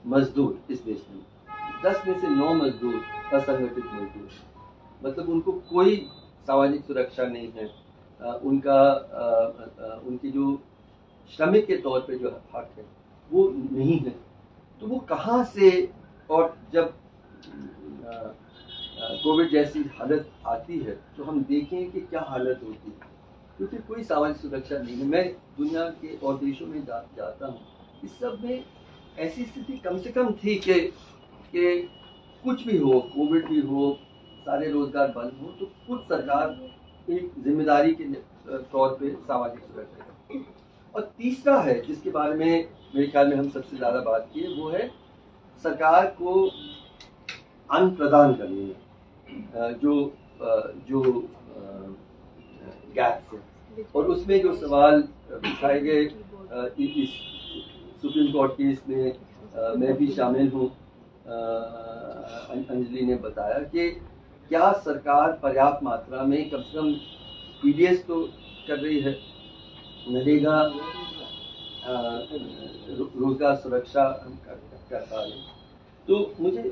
मजदूर इस देश में, 10 में से 9 मजदूर असंगठित मजदूर, मतलब उनको कोई सामाजिक सुरक्षा नहीं है, उनकी जो श्रमिक के तौर पे जो हक है वो नहीं है। तो वो कहाँ से? और जब कोविड जैसी हालत आती है तो हम देखें कि क्या हालत होती है, क्योंकि कोई सामाजिक सुरक्षा नहीं है। मैं दुनिया के और देशों में जाता हूँ, इस सब में ऐसी स्थिति कम से कम थी कि कुछ भी हो, कोविड भी हो, सारे रोजगार बंद हो, तो खुद सरकार एक जिम्मेदारी के तौर पे सामाजिक सुरक्षा करती है। और तीसरा है, जिसके बारे में मेरे ख्याल में हम सबसे ज्यादा बात की है, वो है सरकार को अन्न प्रदान करने में जो गैप्स है। और उसमें जो सवाल उठाए गए, इस सुप्रीम कोर्ट केस में मैं भी शामिल हूँ, अंजलि ने बताया कि क्या सरकार पर्याप्त मात्रा में, कम से कम पीडीएस तो कर रही है, नरेगा रोजगार सुरक्षा कर पा रहे। तो मुझे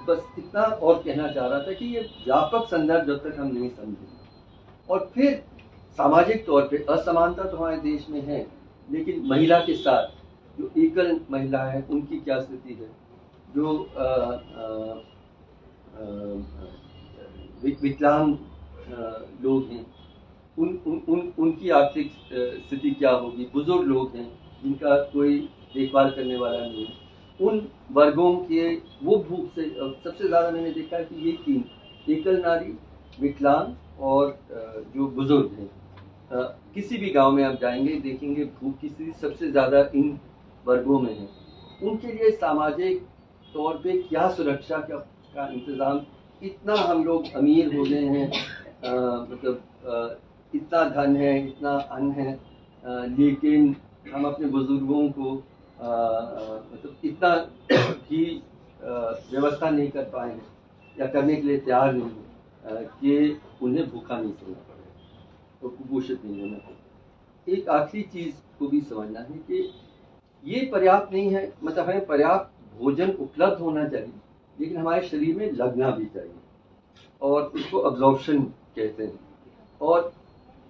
बस इतना और कहना चाह रहा था कि ये व्यापक संदर्भ जब तक हम नहीं समझेंगे, और फिर सामाजिक तौर पे असमानता तो हमारे देश में है, लेकिन महिला के साथ जो एकल महिला है उनकी क्या स्थिति है, जो विकलांग लोग हैं उनकी आर्थिक स्थिति क्या होगी, बुजुर्ग लोग हैं जिनका कोई देखभाल करने वाला नहीं है, उन वर्गों के वो भूख से सबसे ज्यादा मैंने देखा है कि ये 3, एकल नारी, विकलांग और जो बुजुर्ग हैं, किसी भी गांव में आप जाएंगे देखेंगे भूख की स्थिति सबसे ज्यादा इन वर्गों में है। उनके लिए सामाजिक तौर पे क्या सुरक्षा का इंतजाम? इतना हम लोग अमीर हो गए हैं, मतलब इतना धन है, इतना अन्न है, लेकिन हम अपने बुजुर्गों को मतलब इतना भी व्यवस्था नहीं कर पाए हैं। या करने के लिए तैयार नहीं है कि उन्हें भूखा नहीं सोना पड़े और कुपोषित नहीं होना पड़े। एक आखिरी चीज को भी समझना है कि ये पर्याप्त नहीं है, मतलब हमें पर्याप्त भोजन उपलब्ध होना चाहिए, लेकिन हमारे शरीर में लगना भी चाहिए, और इसको अब्जॉर्प्शन कहते हैं। और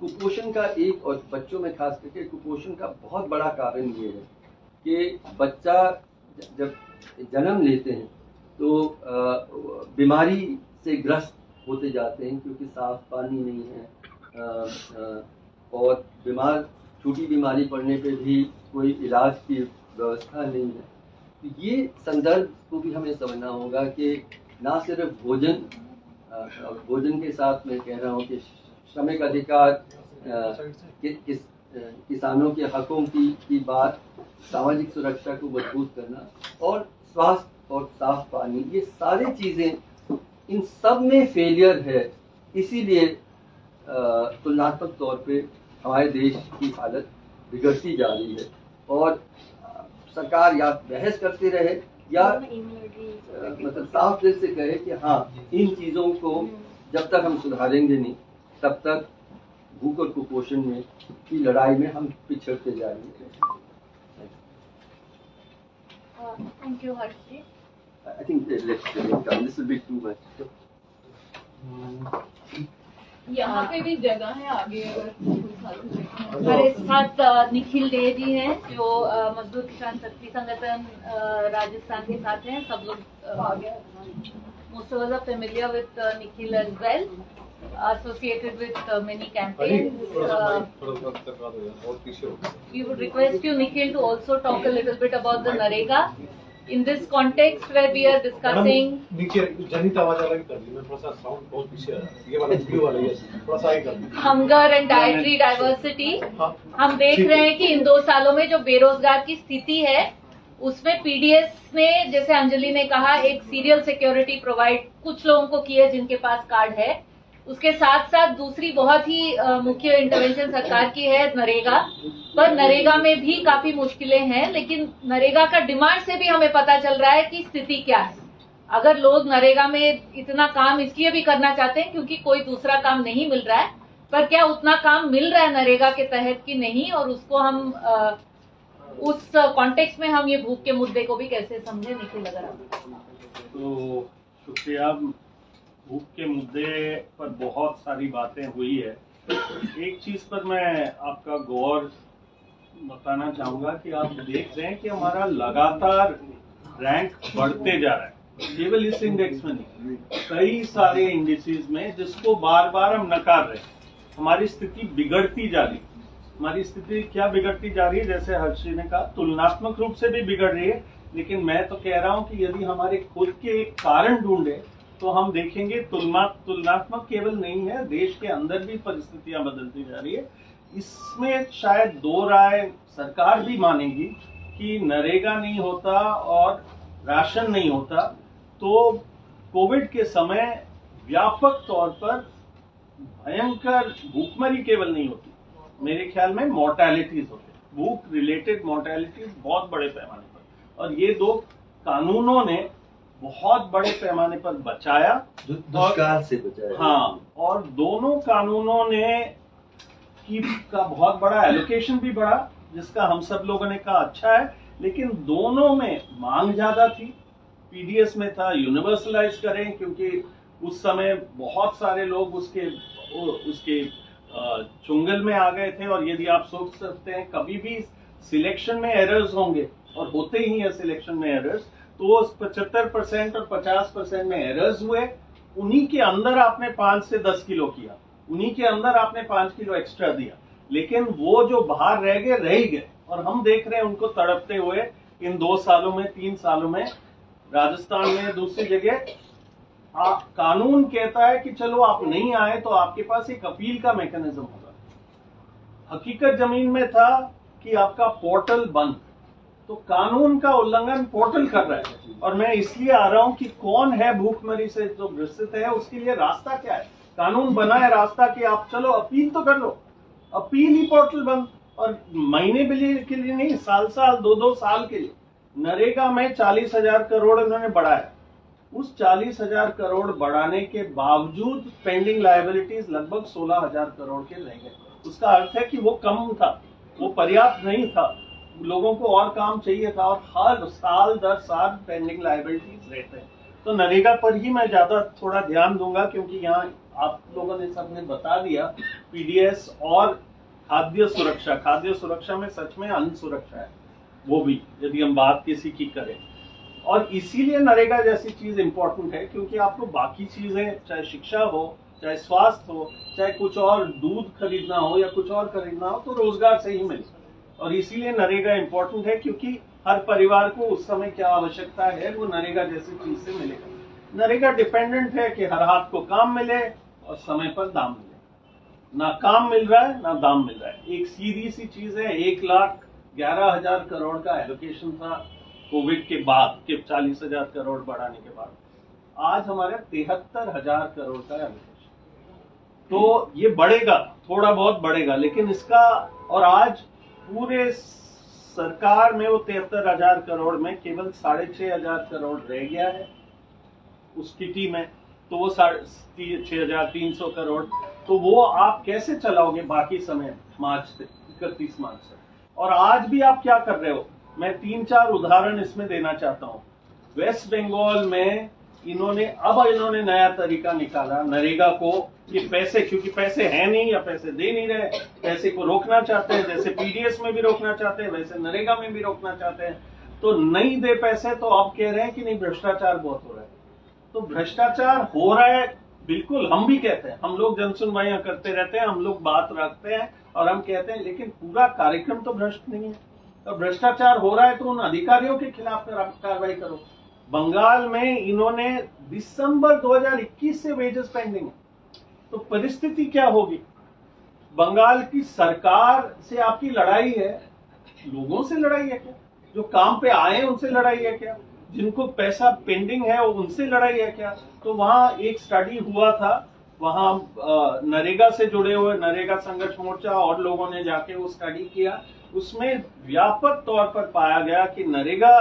कुपोषण का एक, और बच्चों में खास करके कुपोषण का बहुत बड़ा कारण ये है कि बच्चा जब जन्म लेते हैं तो बीमारी से ग्रस्त होते जाते हैं, क्योंकि साफ पानी नहीं है, और छोटी बीमारी पड़ने पे भी कोई इलाज की व्यवस्था नहीं है। तो ये संदर्भ को भी हमें समझना होगा कि ना सिर्फ भोजन के साथ मैं कह रहा हूँ कि श्रमिक अधिकार, किसानों के हकों की बात, सामाजिक सुरक्षा को मजबूत करना, और स्वास्थ्य और साफ पानी, ये सारी चीजें इन सब में फेलियर है। इसीलिए तुलनात्मक तौर पे हमारे देश की हालत बिगड़ती जा रही है, और सरकार या बहस करती रहे या मतलब साफ दिल से कहे कि हाँ, इन चीजों को जब तक हम सुधारेंगे नहीं, तब तक भूख और कुपोषण में की लड़ाई में हम पिछड़ते जाएंगे। Thank you, Harshit. I think let's come. This will be too much. यहाँ पे भी जगह है आगे, अगर कोई साथी बैठे हैं। हमारे साथ निखिल डे जी हैं, जो मजदूर किसान शक्ति संगठन राजस्थान के साथ हैं। सब लोग most of us are familiar with Nikhil as well, associated with many campaigns. We would request you, Nikhil, to also talk a little bit about the NREGA in this context where we are discussing. नीचे जनित आवाज अलग कर दी, मैं थोड़ा सा sound बहुत पीछे है, ये वाला वीडियो वाला ये थोड़ा सा ही कर दी। Hunger and dietary diversity. हम देख रहे हैं कि इन 2 सालों में जो बेरोजगार की स्थिति है, उसमें पीडीएस ने, जैसे अंजलि ने कहा, एक सीरियल सिक्योरिटी प्रोवाइड कुछ लोगों को की है जिनके पास कार्ड है। उसके साथ साथ दूसरी बहुत ही मुख्य इंटरवेंशन सरकार की है नरेगा, पर नरेगा में भी काफी मुश्किलें हैं। लेकिन नरेगा का डिमांड से भी हमें पता चल रहा है कि स्थिति क्या है। अगर लोग नरेगा में इतना काम इसलिए भी करना चाहते हैं क्योंकि कोई दूसरा काम नहीं मिल रहा है, पर क्या उतना काम मिल रहा है नरेगा के तहत कि नहीं, और उसको हम उस कॉन्टेक्स्ट में हम ये भूख के मुद्दे को भी कैसे समझे। निखिल, अगर आप। तो शुक्रिया। भूख के मुद्दे पर बहुत सारी बातें हुई है। एक चीज पर मैं आपका गौर बताना चाहूंगा कि आप देख रहे हैं कि हमारा लगातार रैंक बढ़ते जा रहा है, केवल इस इंडेक्स में नहीं, कई सारे इंडिसेस में, जिसको बार बार हम नकार रहे हैं। हमारी स्थिति बिगड़ती जा रही है। हमारी स्थिति क्या बिगड़ती जा रही है? जैसे हर्षी ने कहा, तुलनात्मक रूप से भी बिगड़ रही है, लेकिन मैं तो कह रहा हूं कि यदि हमारे खुद के एक कारण ढूंढे तो हम देखेंगे तुलनात्मक केवल नहीं है, देश के अंदर भी परिस्थितियां बदलती जा रही है। इसमें शायद 2 राय सरकार भी मानेगी कि नरेगा नहीं होता और राशन नहीं होता तो कोविड के समय व्यापक तौर पर भयंकर भूखमरी केवल नहीं होती, मेरे ख्याल में मोर्टेलिटीज होते, भूख रिलेटेड मोर्टेलिटीज बहुत बड़े पैमाने पर, और ये 2 कानूनों ने बहुत बड़े पैमाने पर बचाया, दुष्काल से बचाया। हाँ, और दोनों कानूनों ने का बहुत बड़ा एलोकेशन भी बढ़ा, जिसका हम सब लोगों ने कहा अच्छा है, लेकिन दोनों में मांग ज्यादा थी। पीडीएस में था यूनिवर्सलाइज करें, क्योंकि उस समय बहुत सारे लोग उसके चुंगल में आ गए थे, और यदि आप सोच सकते हैं कभी भी सिलेक्शन में एरर्स होंगे, और होते ही है सिलेक्शन में एरर्स, तो 75% और 50% में एरर्स हुए। उन्हीं के अंदर आपने 5 से 10 किलो किया, उन्हीं के अंदर आपने 5 किलो एक्स्ट्रा दिया, लेकिन वो जो बाहर रह ही गए, और हम देख रहे हैं उनको तड़पते हुए इन 2 सालों में, 3 सालों में। राजस्थान में, दूसरी जगह कानून कहता है कि चलो आप नहीं आए तो आपके पास एक अपील का मैकेनिज्म होगा। हकीकत जमीन में था कि आपका पोर्टल बंद, तो कानून का उल्लंघन पोर्टल कर रहा है। और मैं इसलिए आ रहा हूं कि कौन है भूखमरी से जो ग्रसित है, उसके लिए रास्ता क्या है। कानून बना है रास्ता कि आप चलो अपील तो कर लो, अपील ही पोर्टल बंद, और महीने के लिए नहीं, साल 2-2 साल के लिए। नरेगा में 40,000 करोड़ उन्होंने बढ़ाया, उस 40,000 करोड़ बढ़ाने के बावजूद पेंडिंग लायबिलिटीज लगभग 16,000 करोड़ के रह गए। उसका अर्थ है कि वो कम था, वो पर्याप्त नहीं था, लोगों को और काम चाहिए था, और हर साल दर साल पेंडिंग लायबिलिटीज रहते हैं। तो नरेगा पर ही मैं ज्यादा थोड़ा ध्यान दूंगा, क्योंकि यहाँ आप लोगों ने सबने बता दिया पीडीएस और खाद्य सुरक्षा में सच में अन्न सुरक्षा है, वो भी यदि हम बात किसी की करें। और इसीलिए नरेगा जैसी चीज इंपॉर्टेंट है, क्योंकि आपको बाकी चीजें, चाहे शिक्षा हो, चाहे स्वास्थ्य हो, चाहे कुछ और दूध खरीदना हो या कुछ और खरीदना हो, तो रोजगार से ही मिले। और इसीलिए नरेगा इंपॉर्टेंट है, क्योंकि हर परिवार को उस समय क्या आवश्यकता है वो नरेगा जैसी चीज से मिलेगा। नरेगा डिपेंडेंट है कि हर हाथ को काम मिले और समय पर दाम मिले। ना काम मिल रहा है ना दाम मिल रहा है। एक सीधी सी चीज है, 1,11,000 करोड़ का एलोकेशन था कोविड के बाद के 40,000 करोड़ बढ़ाने के बाद, आज हमारे 73,000 करोड़ का एलोकेशन। तो ये बढ़ेगा, थोड़ा बहुत बढ़ेगा, लेकिन इसका, और आज पूरे सरकार में वो 73,000 करोड़ में केवल 6,500 करोड़ रह गया है उस किटी में, तो वो 6,300 करोड़, तो वो आप कैसे चलाओगे बाकी समय मार्च से 31 मार्च से। और आज भी आप क्या कर रहे हो, मैं 3-4 उदाहरण इसमें देना चाहता हूँ। वेस्ट बंगाल में इन्होंने नया तरीका निकाला नरेगा को, कि पैसे, क्योंकि पैसे हैं नहीं या पैसे दे नहीं रहे, पैसे को रोकना चाहते हैं, जैसे पीडीएस में भी रोकना चाहते हैं वैसे नरेगा में भी रोकना चाहते हैं। तो नहीं दे पैसे, तो अब कह रहे हैं कि नहीं भ्रष्टाचार बहुत हो रहा है। तो भ्रष्टाचार हो रहा है, बिल्कुल, हम भी कहते हैं, हम लोग जनसुनवाइयां करते रहते हैं, हम लोग बात रखते हैं और हम कहते हैं, लेकिन पूरा कार्यक्रम तो भ्रष्ट नहीं है। तो भ्रष्टाचार हो रहा है तो उन अधिकारियों के खिलाफ कार्रवाई करो। बंगाल में इन्होंने दिसंबर 2021 से वेजेस पेंडिंग है, तो परिस्थिति क्या होगी। बंगाल की सरकार से आपकी लड़ाई है, लोगों से लड़ाई है क्या, जो काम पे आए उनसे लड़ाई है क्या, जिनको पैसा पेंडिंग है उनसे लड़ाई है क्या। तो वहां एक स्टडी हुआ था, वहां नरेगा से जुड़े हुए नरेगा संघर्ष मोर्चा और लोगों ने जाके वो स्टडी किया। उसमें व्यापक तौर पर पाया गया कि नरेगा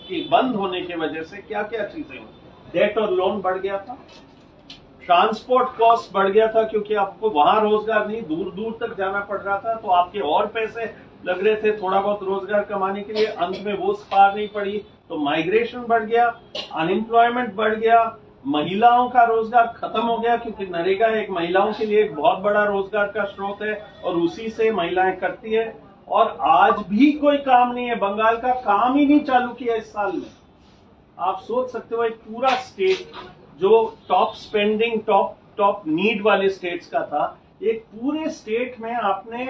के बंद होने की वजह से क्या क्या चीजें हुई। डेट और लोन बढ़ गया था, ट्रांसपोर्ट कॉस्ट बढ़ गया था, क्योंकि आपको वहां रोजगार नहीं, दूर दूर तक जाना पड़ रहा था, तो आपके और पैसे लग रहे थे थोड़ा बहुत रोजगार कमाने के लिए, अंत में वो पार नहीं पड़ी, तो माइग्रेशन बढ़ गया, अनएम्प्लॉयमेंट बढ़ गया, महिलाओं का रोजगार खत्म हो गया, क्योंकि नरेगा एक महिलाओं के लिए एक बहुत बड़ा रोजगार का स्रोत है और उसी से महिलाएं करती है। और आज भी कोई काम नहीं है, बंगाल का काम ही नहीं चालू किया इस साल में। आप सोच सकते हो, एक पूरा स्टेट जो टॉप स्पेंडिंग टॉप नीड वाले स्टेट्स का था, एक पूरे स्टेट में आपने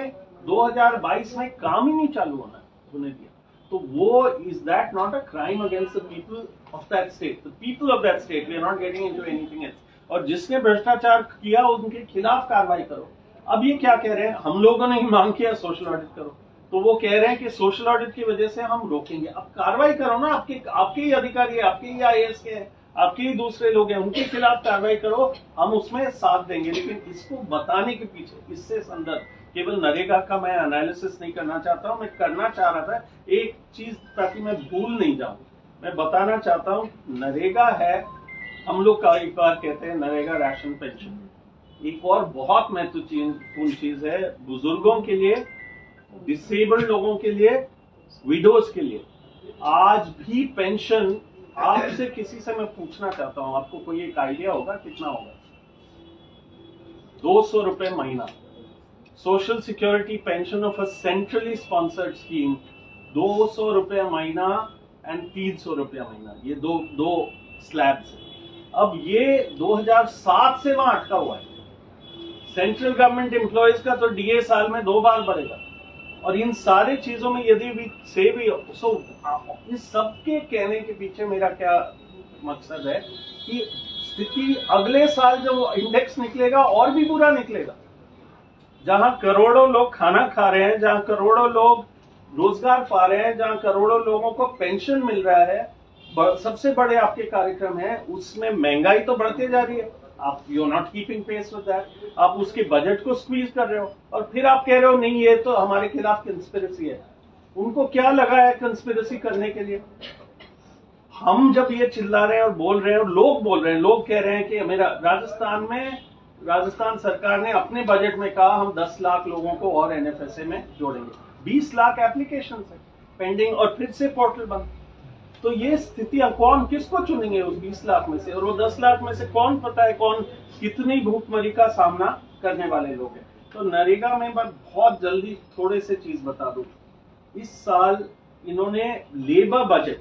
2022 में काम ही नहीं चालू होने दिया। तो वो, is that not a crime against the people of that state, the people of that state, we are not getting into anything else. और जिसने भ्रष्टाचार किया उनके खिलाफ कार्रवाई करो। अब ये क्या कह रहे हैं, हम लोगों ने ही मांग किया सोशल ऑडिट करो, तो वो कह रहे हैं कि सोशल ऑडिट की वजह से हम रोकेंगे। अब कार्रवाई करो ना, आपके ही अधिकारी है, आपके ही आईएएस के हैं, आपके ही दूसरे लोग हैं, उनके खिलाफ कार्रवाई करो, हम उसमें साथ देंगे। लेकिन इसको बताने के पीछे, इससे संदर्भ, केवल नरेगा का मैं एनालिसिस नहीं करना चाहता हूं, मैं करना चाह रहा था एक चीज, ताकि मैं भूल नहीं जाऊं, मैं बताना चाहता हूं, नरेगा है, हम लोग का एक बार कहते हैं नरेगा राशन पेंशन। एक और बहुत महत्वपूर्ण चीज है बुजुर्गों के लिए, डिसेबल्ड लोगों के लिए, विडोज के लिए। आज भी पेंशन, आपसे किसी से मैं पूछना चाहता हूं, आपको कोई एक आइडिया होगा कितना होगा? 200 रुपए महीना। Social security pension of a centrally sponsored scheme 200 रुपए महीना एंड 300 रुपया महीना, ये दो स्लैब्स है। अब ये 2007 से वहां अटका हुआ है। सेंट्रल गवर्नमेंट एम्प्लॉयज का तो डीए साल में 2 बार बढ़ेगा। और इन सारी चीजों में यदि भी इस सबके कहने के पीछे मेरा क्या मकसद है कि स्थिति अगले साल जो इंडेक्स निकलेगा और भी बुरा निकलेगा। जहां करोड़ों लोग खाना खा रहे हैं, जहां करोड़ों लोग रोजगार पा रहे हैं, जहां करोड़ों लोगों को पेंशन मिल रहा है, सबसे बड़े आपके कार्यक्रम है, उसमें महंगाई तो बढ़ती जा रही है। आप you are not keeping pace with that, आप उसके बजट को स्क्वीज कर रहे हो और फिर आप कह रहे हो नहीं ये तो हमारे खिलाफ कंस्पिरेसी है। उनको क्या लगा है कंस्पिरेसी करने के लिए? हम जब ये चिल्ला रहे हैं और बोल रहे हैं और लोग बोल रहे हैं, लोग कह रहे हैं कि मेरा राजस्थान सरकार ने अपने बजट में कहा हम 10 लाख लोगों को और NFSA में जोड़ेंगे। 20 लाख एप्लीकेशन है पेंडिंग और फिर से पोर्टल बंद। तो ये स्थितियां कौन किसको चुनेंगे उस 20 लाख में से, और वो 10 लाख में से कौन पता है कौन कितनी भूखमरी का सामना करने वाले लोग हैं। तो नरेगा में मैं बहुत जल्दी थोड़े से चीज बता दूं। इस साल इन्होंने लेबर बजट,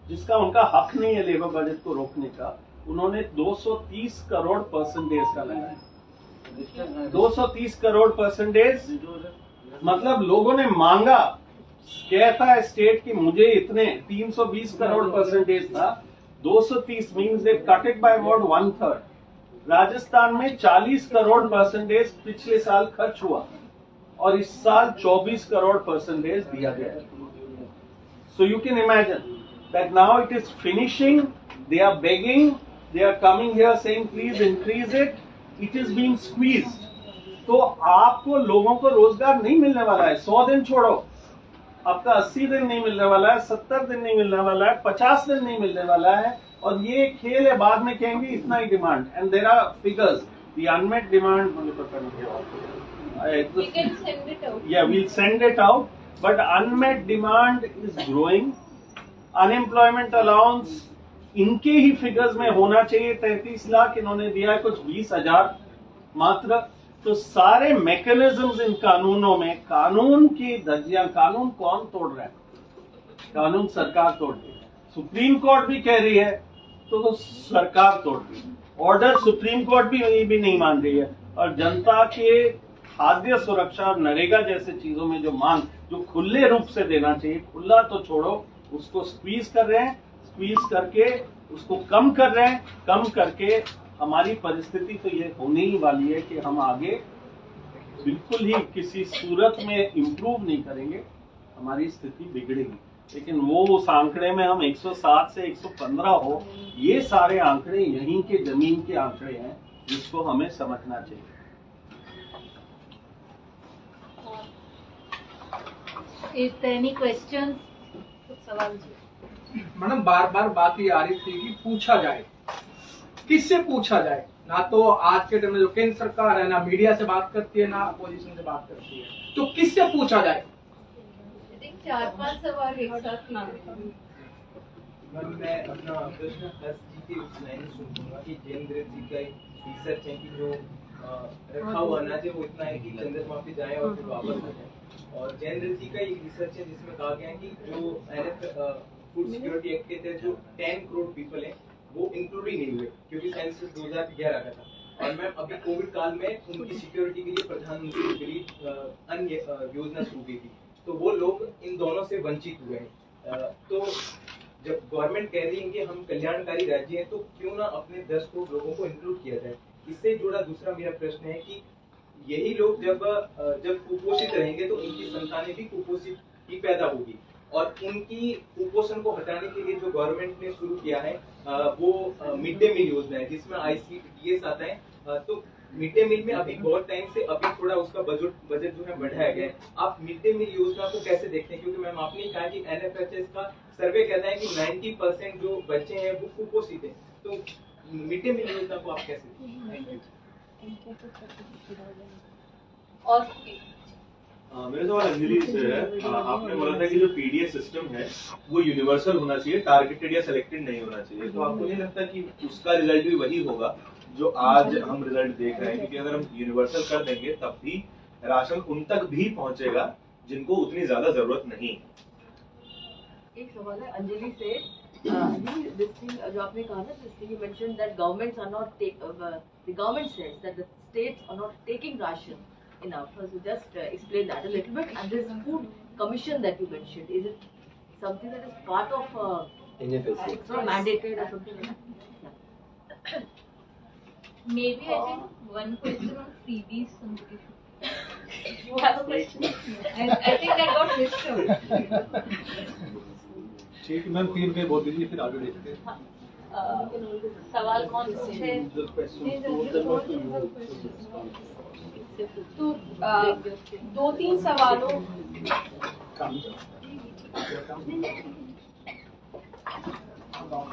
जिसका उनका हक नहीं है लेबर बजट को रोकने का, उन्होंने 230 करोड़ परसेंटेज का लगाया। 230 करोड़ परसेंटेज मतलब लोगों ने मांगा, कहता है स्टेट कि मुझे इतने 320 करोड़ परसेंटेज था, 230 means they cut it by about 1/3। Rajasthan में 40 करोड़ परसेंटेज पिछले साल खर्च हुआ और इस साल 24 करोड़ परसेंटेज दिया गया। So you can imagine that now it is finishing, they are begging, they are coming here saying please increase it, it is being squeezed। तो आपको लोगों को रोजगार नहीं मिलने वाला है। 100 दिन छोड़ो, आपका 80 दिन नहीं मिलने वाला है, 70 दिन नहीं मिलने वाला है, 50 दिन नहीं मिलने वाला है। और ये खेल है, बाद में कहेंगे इतना ही demand, and there are figures, the unmet demand मुझे पता नहीं We can send it out. Yeah, we'll send it out, but unmet demand is growing। Unemployment allowance इनके ही फिगर्स में होना चाहिए 33 लाख, इन्होंने दिया है कुछ 20,000 मात्र। तो सारे मैकेनिज्म्स इन कानूनों में, कानून की धज्जियां, कानून कौन तोड़ रहा है? कानून सरकार तोड़ रही है। सुप्रीम कोर्ट भी कह रही है तो सरकार तोड़ रही है। ऑर्डर सुप्रीम कोर्ट भी नहीं मान रही है। और जनता के खाद्य सुरक्षा और नरेगा जैसे चीजों में जो मांग, जो खुले रूप से देना चाहिए, खुला तो छोड़ो, उसको स्क्वीज कर रहे हैं, स्क्वीज करके उसको कम कर रहे हैं। कम करके हमारी परिस्थिति तो ये होने ही वाली है कि हम आगे बिल्कुल ही किसी सूरत में इम्प्रूव नहीं करेंगे, हमारी स्थिति बिगड़ेगी। लेकिन वो उस आंकड़े में हम 107 से 115 हो, ये सारे आंकड़े यहीं के जमीन के आंकड़े हैं, जिसको हमें समझना चाहिए। Is there any questions? सवाल जी। मैडम बार बार बात ये आ रही थी कि पूछा जाए, किससे पूछा जाए? ना तो आज के टाइम में जो केंद्र सरकार है, ना मीडिया से बात करती है, ना अपोजिशन से बात करती है, तो किससे पूछा जाए? 4-5 सवाल एक साथ ना। मैं अपना प्रश्न एस जी के लाइन सुनूंगा कि जयेंद्र जी का रिसर्च है कि जो रखा हुआ अनाज है वो इतना है कि चंद्रमा पे जाए और फिर वापस आ जाए। और जयेंद्र जी का एक रिसर्च है जिसमें कहा गया है कि जो फूड सिक्योरिटी एक्ट के तहत जो 10 करोड़ पीपल हैं वो इंक्लूड ही नहीं हुए, क्योंकि सेंसस 2011 का था। और मैम अभी कोविड काल में उनकी सिक्योरिटी के लिए प्रधानमंत्री गरीब अन्न योजना शुरू की थी, तो वो लोग इन दोनों से वंचित हुए हैं। तो जब गवर्नमेंट कह रही है कि हम कल्याणकारी राज्य हैं, तो क्यों ना अपने 10 करोड़ लोगों को इंक्लूड किया जाए। इससे जुड़ा दूसरा मेरा प्रश्न है कि यही लोग जब कुपोषित रहेंगे तो उनकी संतानें भी कुपोषित ही पैदा होगी, और उनकी कुपोषण को हटाने के लिए जो गवर्नमेंट ने शुरू किया है वो मिड डे मील योजना है, जिसमें ICDS आता है। तो मिड डे मील में अभी बहुत टाइम से अभी थोड़ा उसका बजट जो है बढ़ाया गया है। आप मिड डे मील योजना को कैसे देखते हैं? क्योंकि मैम आपने कहा कि NFHS का सर्वे कहता है कि 90% जो बच्चे हैं वो कुपोषित हैं, तो मिड डे मील योजना को आप कैसे देखते हैं? Thank you. और मेरा सवाल अंजलि से है। आपने बोला था कि जो PDS सिस्टम है वो यूनिवर्सल होना चाहिए, टारगेटेड या सिलेक्टेड नहीं होना चाहिए। तो आपको नहीं लगता कि उसका रिजल्ट भी वही होगा जो आज हम रिजल्ट देख रहे हैं? क्योंकि अगर हम यूनिवर्सल कर देंगे तब भी राशन उन तक भी पहुंचेगा जिनको उतनी ज्यादा जरूरत नहीं। एक सवाल है अंजलि से। This thing जो आपने कहा ना, this thing you mentioned that governments are not the government says that the states are not taking ration enough. So just explain that a little bit. And this food commission that you mentioned, is it something that is part of NFSA. it's not mandated or something like that? Yeah. Maybe I think one question on freebies. Somebody should. you have a question? I think that got missed out. ठीक है ma'am, 3 पे बोल दीजिए, फिर आगे देखते हैं। सवाल कौन से? तो 2-3 सवालों हाँ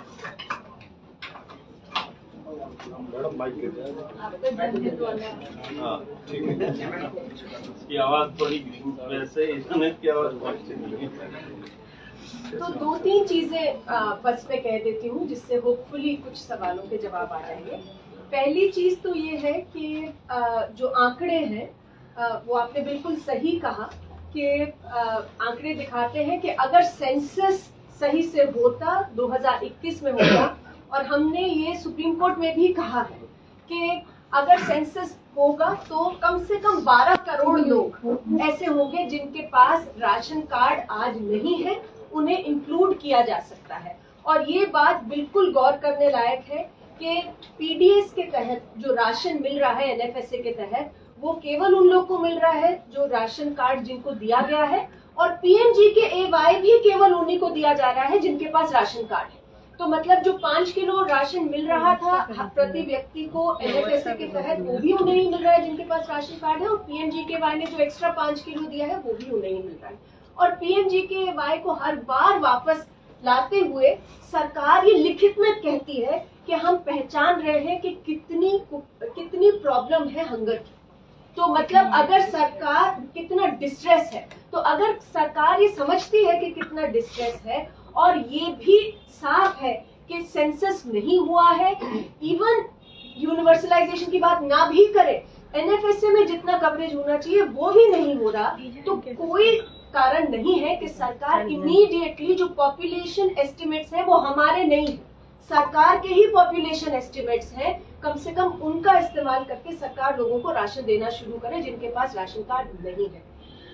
ठीक है, इसकी आवाज थोड़ी वैसे इंटरनेट की आवाज पहुंचती नहीं है। तो 2-3 चीजें बस मैं कह देती हूँ जिससे होपफुली कुछ सवालों के जवाब आ जाएंगे। पहली चीज तो ये है कि जो आंकड़े हैं वो आपने बिल्कुल सही कहा कि आंकड़े दिखाते हैं कि अगर सेंसस सही से होता 2021 में होता, और हमने ये सुप्रीम कोर्ट में भी कहा है कि अगर सेंसस होगा तो कम से कम 12 करोड़ लोग ऐसे होंगे जिनके पास राशन कार्ड आज नहीं है, उन्हें इंक्लूड किया जा सकता है। और ये बात बिल्कुल गौर करने लायक है कि पीडीएस के तहत जो राशन मिल रहा है एनएफएसए के तहत, वो केवल उन लोग को मिल रहा है जो राशन कार्ड जिनको दिया गया है, और पीएमजी के एवाई भी केवल उन्हीं को दिया जा रहा है जिनके पास राशन कार्ड है। तो मतलब जो 5 किलो राशन मिल रहा था प्रति व्यक्ति को एनएफएसए के तहत, वो भी उन्हें ही मिल रहा है जिनके पास राशन कार्ड है, और पीएमजी के वाई ने जो एक्स्ट्रा 5 किलो दिया है वो भी उन्हें ही मिल रहा है। और पीएमजी के वाई को हर बार वापस लाते हुए सरकार ये लिखित में कहती है कि हम पहचान रहे हैं कि कितनी प्रॉब्लम है हंगर की। तो मतलब अगर सरकार कितना डिस्ट्रेस है, तो अगर सरकार ये समझती है कि कितना डिस्ट्रेस है, और ये भी साफ है कि सेंसस नहीं हुआ है, इवन यूनिवर्सलाइजेशन की बात ना भी करे, एनएफएसए में जितना कवरेज होना चाहिए वो भी नहीं हो रहा, तो कोई कारण नहीं है कि सरकार इमीडिएटली जो पॉपुलेशन एस्टिमेट्स हैं वो हमारे नहीं है, सरकार के ही पॉपुलेशन एस्टिमेट्स हैं, कम से कम उनका इस्तेमाल करके सरकार लोगों को राशन देना शुरू करे जिनके पास राशन कार्ड नहीं है।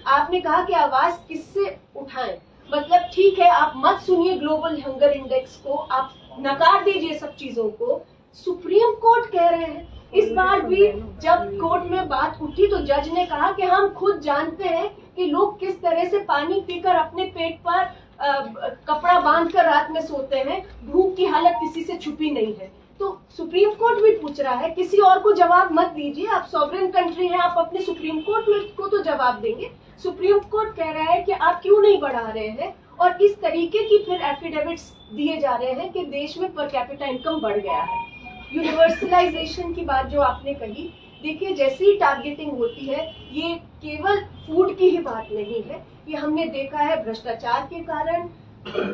आपने कहा कि आवाज किससे उठाएं, मतलब ठीक है, आप मत सुनिए ग्लोबल हंगर इंडेक्स को, आप नकार दीजिए सब चीजों को, सुप्रीम कोर्ट कह रहे हैं। इस बार भी जब कोर्ट में बात उठी तो जज ने कहा कि हम खुद जानते हैं कि लोग किस तरह से पानी पीकर अपने पेट पर कपड़ा बांधकर रात में सोते हैं, भूख की हालत किसी से छुपी नहीं है। तो सुप्रीम कोर्ट भी पूछ रहा है, किसी और को जवाब मत दीजिए, आप सॉवरेन कंट्री हैं, आप अपने सुप्रीम कोर्ट को तो जवाब देंगे। सुप्रीम कोर्ट कह रहा है कि आप क्यों नहीं बढ़ा रहे हैं, और इस तरीके की फिर एफिडेविट्स दिए जा रहे हैं कि देश में पर कैपिटा इनकम बढ़ गया है। यूनिवर्सलाइजेशन की बात जो आपने कही, देखिए जैसी टारगेटिंग होती है, ये केवल फूड की ही बात नहीं है, ये हमने देखा है भ्रष्टाचार के कारण,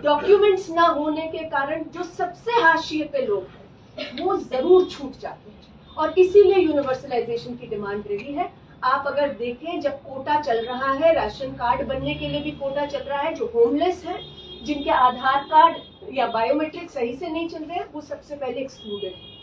डॉक्यूमेंट्स ना होने के कारण जो सबसे हाशिए पे लोग हैं वो जरूर छूट जाते हैं, और इसीलिए यूनिवर्सलाइजेशन की डिमांड रही है। आप अगर देखें, जब कोटा चल रहा है, राशन कार्ड बनने के लिए भी कोटा चल रहा है, जो होमलेस है, जिनके आधार कार्ड या बायोमेट्रिक सही से नहीं चल रहे हैं, वो सबसे पहले एक्सक्लूडेड है।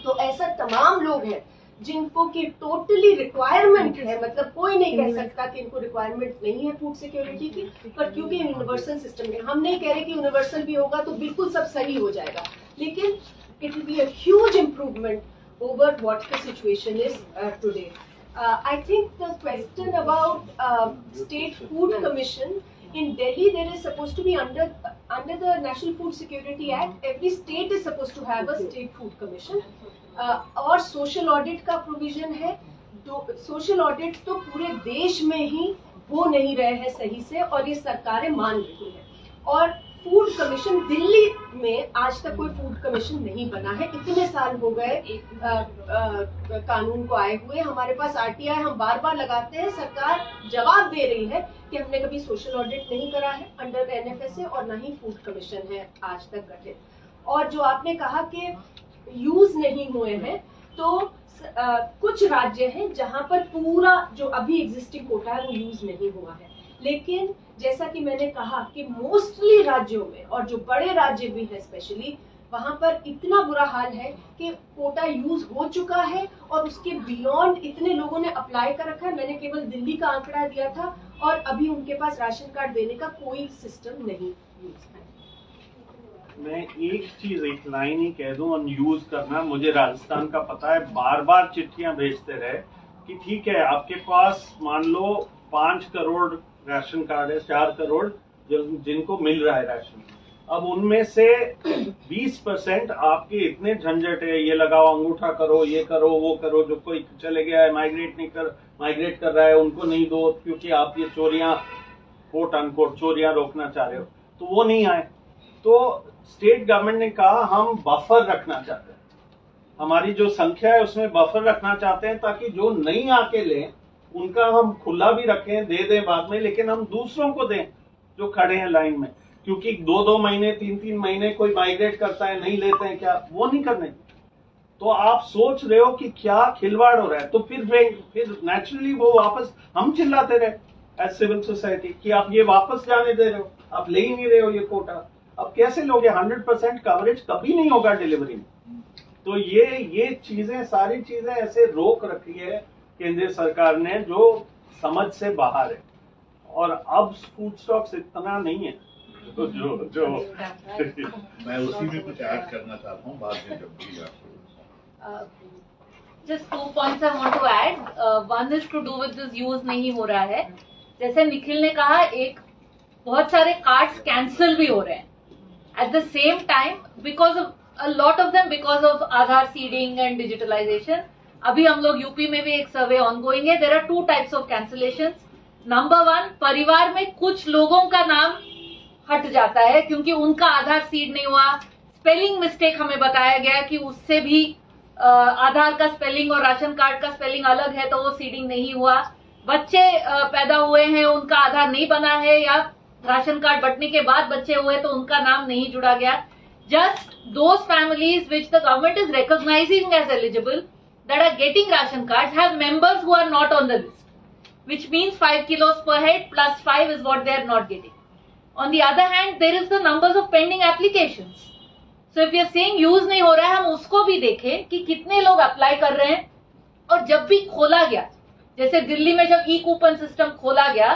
तो ऐसा तमाम लोग हैं जिनको की टोटली रिक्वायरमेंट है, मतलब कोई नहीं कह सकता कि इनको रिक्वायरमेंट नहीं है फूड सिक्योरिटी की, पर क्योंकि यूनिवर्सल सिस्टम है, हम नहीं कह रहे कि यूनिवर्सल भी होगा तो बिल्कुल सब सही हो जाएगा, लेकिन it will be a huge improvement over what the situation is today. I think the question about state food commission in Delhi, there is supposed to be under the National Food Security Act, every state is supposed to have a state food commission, और social audit का provision है। social audit तो पूरे देश में ही हो नहीं रहे हैं सही से, और ये सरकारें मान रही हैं। और फूड कमीशन दिल्ली में आज तक कोई फूड कमीशन नहीं बना है, इतने साल हो गए कानून को आए हुए, हमारे पास आरटीआई हम बार बार लगाते हैं, सरकार जवाब दे रही है कि हमने कभी सोशल ऑडिट नहीं करा है अंडर एनएफएसए, और ना ही फूड कमीशन है आज तक गठित। और जो आपने कहा कि यूज नहीं हुए हैं, तो कुछ राज्य हैं जहां पर पूरा जो अभी एग्जिस्टिंग कोटा है वो यूज नहीं हुआ है, लेकिन जैसा कि मैंने कहा कि मोस्टली राज्यों में, और जो बड़े राज्य भी है स्पेशली, वहां पर इतना बुरा हाल है कि कोटा यूज हो चुका है, और उसके बियॉन्ड इतने लोगों ने अप्लाई कर रखा है। मैंने केवल दिल्ली का आंकड़ा दिया था, और अभी उनके पास राशन कार्ड देने का कोई सिस्टम नहीं यूज है। मैं एक चीज, एक लाइन ही कह दूं ऑन यूज करना, मुझे राजस्थान का पता है, बार बार चिट्ठियां भेजते रहे कि ठीक है आपके पास मान लो 5 करोड़ राशन कार्ड है, 4 करोड़ जिनको मिल रहा है राशन, अब उनमें से 20% आपके इतने झंझट है, ये लगाओ, अंगूठा करो, ये करो, वो करो, जो कोई चले गया है माइग्रेट कर रहा है उनको नहीं दो, क्योंकि आप ये चोरियां कोट अनकोट चोरियां रोकना चाह रहे हो, तो वो नहीं आए। तो स्टेट गवर्नमेंट ने कहा हम बफर रखना चाहते हैं, हमारी जो संख्या है उसमें बफर रखना चाहते हैं, ताकि जो नहीं आके लें उनका हम खुला भी रखें, दे दें बाद में, लेकिन हम दूसरों को दें जो खड़े हैं लाइन में, क्योंकि 2-2 महीने 3-3 महीने कोई माइग्रेट करता है, नहीं लेते हैं, क्या वो नहीं करने। तो आप सोच रहे हो कि क्या खिलवाड़ हो रहा है, तो फिर नेचुरली वो वापस हम चिल्लाते रहे एज सिविल सोसाइटी कि आप ये वापस जाने दे रहे हो, आप ले ही नहीं रहे हो ये कोटा, अब कैसे लोगे? 100% कवरेज कभी नहीं होगा डिलीवरी में। तो ये चीजें, सारी चीजें ऐसे रोक रखी है केंद्रीय सरकार ने जो समझ से बाहर है, और अब फूड स्टॉक्स इतना नहीं है तो जो मैं उसी में कुछ ऐड करना चाहता हूँ बाद में जब भी आपको। Just 2 points I want to add. One is to do with this use नहीं हो रहा है। जैसे निखिल ने कहा, एक बहुत सारे कार्ड्स कैंसिल भी हो रहे हैं at the same time because of a lot of them because of Aadhaar seeding and digitalization. अभी हम लोग यूपी में भी एक सर्वे ऑनगोइंग है. There are 2 types of cancellations. Number 1, परिवार में कुछ लोगों का नाम हट जाता है क्योंकि उनका आधार सीड नहीं हुआ. स्पेलिंग मिस्टेक हमें बताया गया कि उससे भी आधार का स्पेलिंग और राशन कार्ड का स्पेलिंग अलग है, तो वो सीडिंग नहीं हुआ. बच्चे पैदा हुए हैं, उनका आधार नहीं बना है, या राशन कार्ड बंटने के बाद बच्चे हुए तो उनका नाम नहीं जुड़ा गया. Just those families which the government is recognizing as eligible that are getting ration cards have members who are not on the list, which means 5 kilos per head plus 5 is what they are not getting. On the other hand, there is the numbers of pending applications. So if you are saying use नहीं हो रहा है, हम उसको भी देखें कि कितने लोग अप्लाई कर रहे हैं. और जब भी खोला गया, जैसे दिल्ली में जब ई-कूपन सिस्टम खोला गया,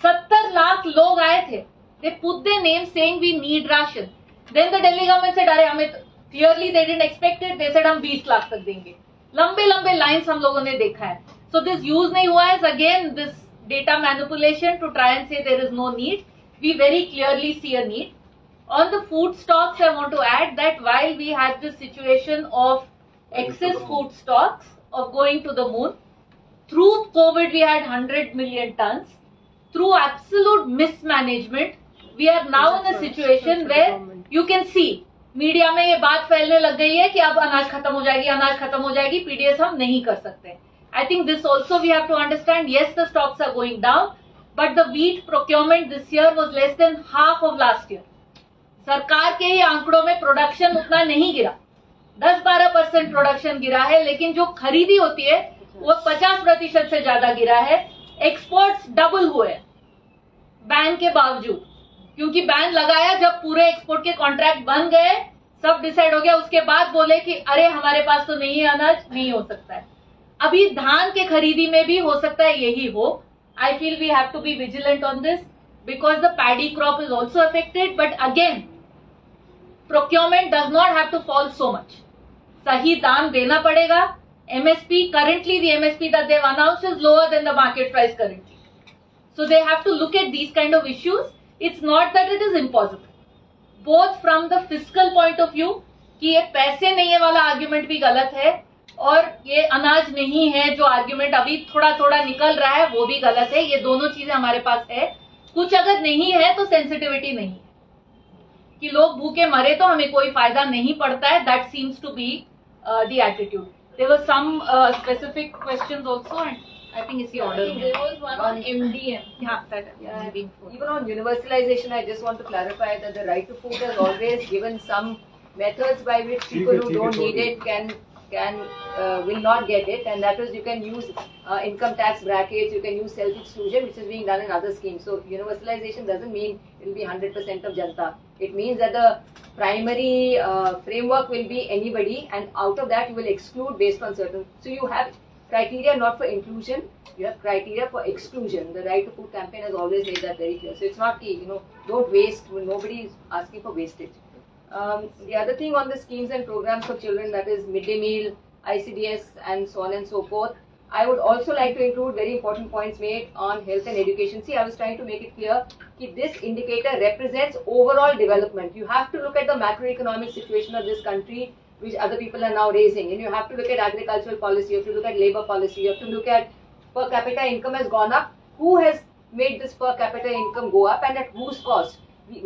70 लाख लोग आए थे. They put their name saying we need ration. Then the Delhi government said, अरे हमें clearly they didn't expect it. They said हम 20 लाख तक देंगे. लंबे लंबे लाइन्स हम लोगों ने देखा है. So this use नहीं हुआ है. Again this data manipulation to try and say there is no need. We very clearly see a need. On the food stocks, I want to add that while we had this situation of excess food stocks of going to the moon, through COVID we had 100 million tons. Through absolute mismanagement, we are now in a situation where you can see media में ये बात फैलने लग गई है कि अब अनाज खत्म हो जाएगी, अनाज खत्म हो जाएगी, पीडीएस हम नहीं कर सकते. I think this also we have to understand. Yes, the stocks are going down, but the wheat procurement this year was less than half of last year. सरकार के ही आंकड़ों में प्रोडक्शन उतना नहीं गिरा, 10-12% प्रोडक्शन गिरा है, लेकिन जो खरीदी होती है वो 50% से ज्यादा गिरा है. एक्सपोर्ट्स डबल हुए बैन के बावजूद, क्योंकि बैन लगाया जब पूरे एक्सपोर्ट के कॉन्ट्रैक्ट बन गए, सब डिसाइड हो गया, उसके बाद बोले कि अरे हमारे पास तो नहीं है अनाज, नहीं हो सकता है. अभी धान के खरीदी में भी हो सकता है यही हो. I feel we have to be vigilant on this because the paddy crop is also affected. But again procurement does not have to fall so much. सही दाम देना पड़ेगा. MSP, currently the MSP that they've announced is lower than the market price currently. So they have to look at these kind of issues. It's not that it is impossible. Both from the fiscal point of view, कि ये पैसे नहीं है वाला argument भी गलत है, और ये अनाज नहीं है जो आर्ग्यूमेंट अभी थोड़ा थोड़ा निकल रहा है वो भी गलत है. ये दोनों चीजें हमारे पास है. कुछ अगर नहीं है तो सेंसिटिविटी नहीं है कि लोग भूखे मरे तो हमें कोई फायदा नहीं पड़ता है. That seems to be the attitude. There were some specific questions also, and I think इसी ऑर्डर में. There was one on MDM. हाँ, that Even on universalization, I just want to clarify that the right to food has always given some methods by which people who don't need it will not get it, and that is you can use income tax brackets, you can use self exclusion, which is being done in other schemes. So universalization doesn't mean it will be 100% of Janta. It means that the primary framework will be anybody, and out of that you will exclude based on certain. So you have criteria not for inclusion, you have criteria for exclusion. The Right to Food campaign has always made that very clear. So it's not key, don't waste. Nobody is asking for wastage. The other thing on the schemes and programs for children, that is midday meal, ICDS, and so on and so forth, I would also like to include very important points made on health and education. See, I was trying to make it clear that this indicator represents overall development. You have to look at the macroeconomic situation of this country, which other people are now raising, and you have to look at agricultural policy, you have to look at labor policy, you have to look at per capita income has gone up. Who has made this per capita income go up, and at whose cost?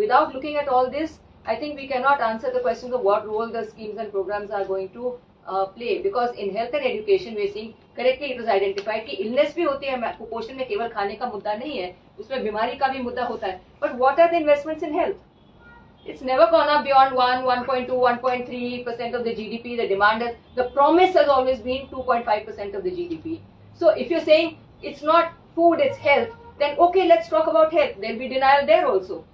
Without looking at all this, I think we cannot answer the question of what role the schemes and programs are going to play, because in health and education we are seeing correctly it was identified कि illness भी होती है, कुपोषण में केवल खाने का मुद्दा नहीं है, उसमें बीमारी का भी मुद्दा होता है. But what are the investments in health? It's never gone up beyond 1.2, 1.3% of the GDP. The demand has, the promise has always been 2.5% of the GDP. So if you're saying it's not food, it's health, then okay, let's talk about health. There'll be denial there also.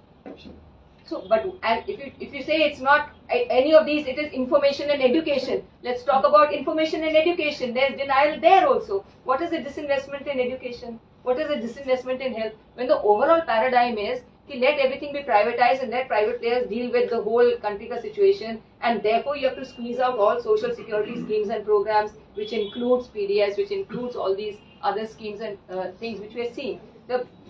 So, but and if you say it's not any of these, it is information and education. Let's talk about information and education. There's denial there also. What is the disinvestment in education? What is the disinvestment in health? When the overall paradigm is to let everything be privatized and let private players deal with the whole country ka situation, and therefore you have to squeeze out all social security schemes and programs, which includes PDS, which includes all these other schemes and things which we are seeing.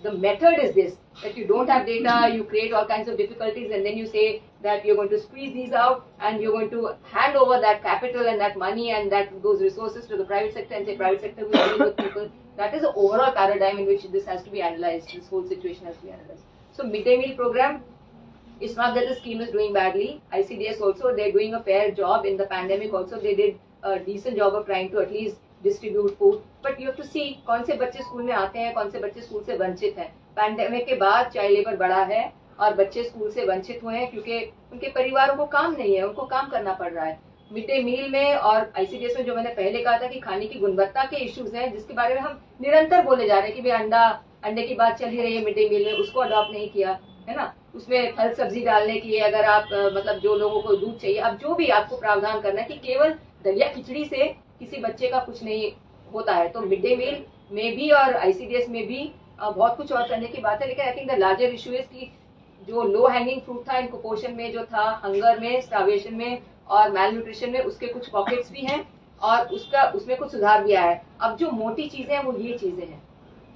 The method is this, that you don't have data, you create all kinds of difficulties, and then you say that you're going to squeeze these out and you're going to hand over that capital and that money and those resources to the private sector and say private sector will deal with people. That is the overall paradigm in which this has to be analyzed, this whole situation has to be analyzed. So midday meal program, it's not that the scheme is doing badly. ICDS also, they're doing a fair job in the pandemic also. They did a decent job of trying to at least distribute food. But you have to see कौन से बच्चे school में आते हैं, कौन से बच्चे school से वंचित हैं. पैंडेमिक के बाद चाइल्ड लेबर बढ़ा है और बच्चे स्कूल से वंचित हुए हैं क्योंकि उनके परिवारों को काम नहीं है, उनको काम करना पड़ रहा है. मिड डे मील में और ICDS में जो मैंने पहले कहा था कि खाने की गुणवत्ता के इश्यूज हैं, जिसके बारे में हम निरंतर बोले जा रहे हैं कि भाई अंडे की बात चल ही रही है मिड डे मील में, उसको अडॉप्ट नहीं किया है ना. उसमें फल सब्जी डालने की, अगर आप मतलब जो लोगों को दूध चाहिए, अब जो भी आपको प्रावधान करना है कि केवल दलिया खिचड़ी से किसी बच्चे का कुछ नहीं होता है. तो मिड डे मील में भी और ICDS में भी बहुत कुछ और करने की बात है. लेकिन I think the larger issue is कि जो लो हैंगिंग फ्रूट था इन कुपोषण में, जो था हंगर में, स्टार्वेशन में और मैल न्यूट्रिशन में, उसके कुछ पॉकेट्स भी हैं और उसमें कुछ सुधार भी आया है. अब जो मोटी चीजें हैं वो ये चीजें हैं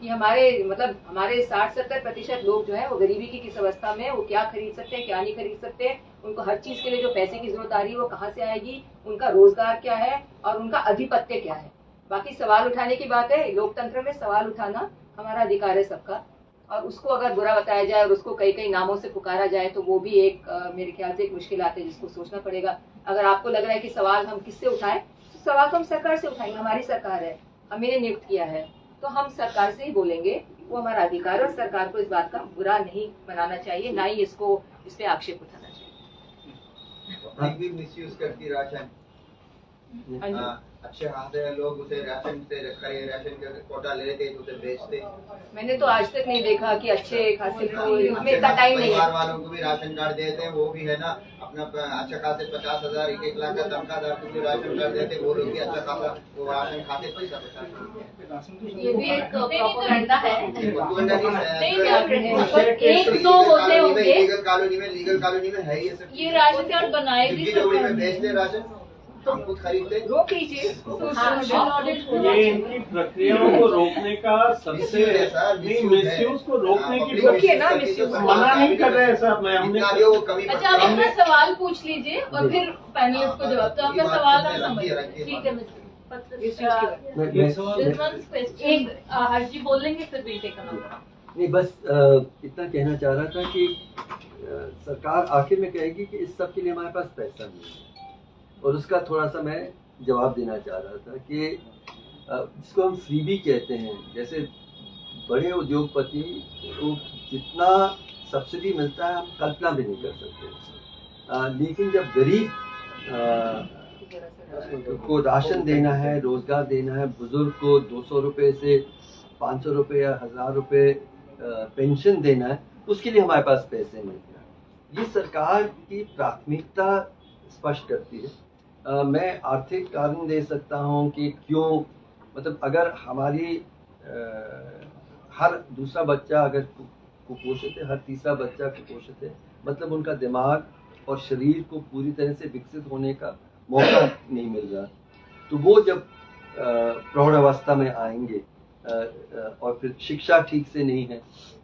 कि हमारे 60-70% लोग जो है वो गरीबी की किस अवस्था में, वो क्या खरीद सकते हैं, क्या नहीं खरीद सकते, उनको हर चीज के लिए जो पैसे की जरूरत आ रही है वो कहाँ से आएगी, उनका रोजगार क्या है और उनका अधिपत्य क्या है. बाकी सवाल उठाने की बात है, लोकतंत्र में सवाल उठाना हमारा अधिकार है सबका, और उसको अगर बुरा बताया जाए और उसको कई नामों से पुकारा जाए तो वो भी एक मेरे ख्याल से एक मुश्किल है जिसको सोचना पड़ेगा. अगर आपको लग रहा है कि सवाल हम किससे उठाएं, तो सवाल तो हम सरकार से उठाएंगे. हमारी सरकार है, हमें नियुक्त किया है, तो हम सरकार से ही बोलेंगे, वो हमारा अधिकार है. और सरकार को इस बात का बुरा नहीं मनाना चाहिए, ना ही इस पे आक्षेप उठाना चाहिए. मिसयूज करती राशन, अच्छे खासे लोग उसे राशन से राशन का कोटा ले लेते उसे बेचते. मैंने तो आज तक नहीं देखा कि अच्छे खासे लोग, हमें इतना टाइम नहीं है. परिवार वालों को भी राशन कार्ड देते हैं, वो भी है ना अपना अच्छा खासे 50,000 1 लाख का तनख्वाहदार को भी राशन कार्ड देते, वो लोग भी अच्छा खासा वो राशन खाते पैसा बचाते. ये भी एक प्रोपेगेंडा है. लीगल कॉलोनी में है ये सब. ये राशन कार्ड बनाए भी में बेचते राशन, हम खुद खरीदते. रोक लीजिए. ये इनकी प्रक्रियाओं को रोकने का सबसे मिसयूज को रोकने की रोकिए ना, मिसयूज मना नहीं कर रहे हैं सर. हमने अच्छा, आप अपना सवाल पूछ लीजिए और फिर पैनलिस्ट को जवाब. तो आपका सवाल हम समझ, ठीक है. हर्जी बोलेंगे फिर बेटे का नाम. नहीं, बस इतना कहना चाह रहा था कि सरकार आखिर में कहेगी कि इस सब के लिए हमारे पास पैसा नहीं है, और उसका थोड़ा सा मैं जवाब देना चाह रहा था कि जिसको हम फ्रीबी कहते हैं, जैसे बड़े उद्योगपति को जितना सब्सिडी मिलता है हम कल्पना भी नहीं कर सकते. लेकिन जब गरीब को राशन देना है, रोजगार देना है, बुजुर्ग को 200 रुपये से 500 रुपये या 1000 रुपये पेंशन देना है, उसके लिए हमारे पास पैसे नहीं है. ये सरकार की प्राथमिकता स्पष्ट करती है. मैं आर्थिक कारण दे सकता हूँ कि क्यों, मतलब अगर हमारी हर दूसरा बच्चा अगर कुपोषित है, हर तीसरा बच्चा कुपोषित है, मतलब उनका दिमाग और शरीर को पूरी तरह से विकसित होने का मौका नहीं मिल रहा. तो वो जब प्रौढ़ अवस्था में आएंगे और फिर शिक्षा ठीक से नहीं है,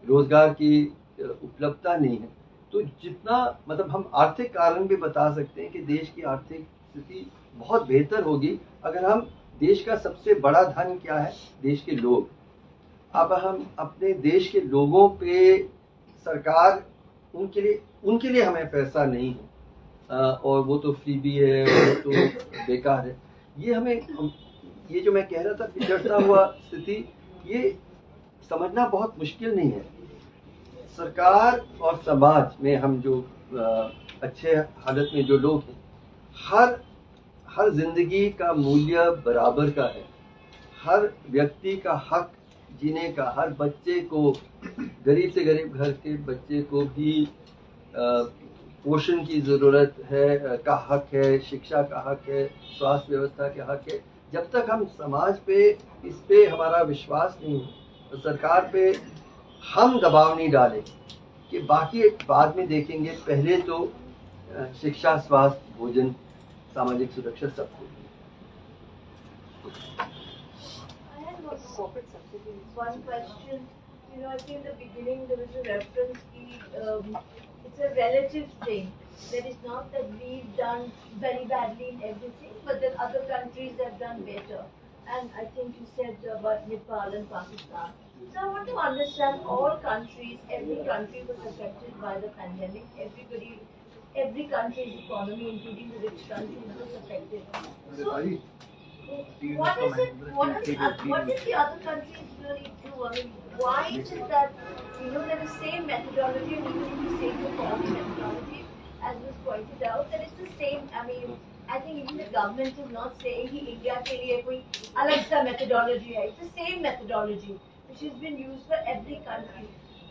रोजगार की उपलब्धता नहीं है, तो जितना मतलब हम आर्थिक कारण भी बता सकते हैं कि देश की आर्थिक स्थिति बहुत बेहतर होगी अगर हम, देश का सबसे बड़ा धन क्या है, देश के लोग. अब हम अपने देश के लोगों पे सरकार उनके लिए हमें पैसा नहीं है और वो तो फ्री भी है और वो तो बेकार है। ये जो मैं कह रहा था पिछड़ता हुआ स्थिति, ये समझना बहुत मुश्किल नहीं है। सरकार और समाज में हम जो अच्छे हालत में जो लोग हैं, हर जिंदगी का मूल्य बराबर का है। हर व्यक्ति का हक जीने का, हर बच्चे को, गरीब से गरीब घर के बच्चे को भी पोषण की जरूरत है, का हक है, शिक्षा का हक है, स्वास्थ्य व्यवस्था के हक है। जब तक हम समाज पे इस पे हमारा विश्वास नहीं है, तो सरकार पे हम दबाव नहीं डालें कि बाकी बाद में देखेंगे, पहले तो शिक्षा, स्वास्थ्य, भोजन, सामाजिक सुरक्षा सबको। One question, I think in the beginning there was a reference to it's a relative thing. That is not that we've done very badly in everything, but that other countries have done better. And I think you said about Nepal and Pakistan. So I want to understand all countries, every country was affected by the pandemic. Every country's economy, including the rich countries, was affected. So what is the other countries really do? I mean, why is it that they're the same methodology and using the same performance methodology, as was pointed out, that it's the same. I mean, I think even the government is not saying that India ke liye koi alag sa methodology hai. It's the same methodology which has been used for every country.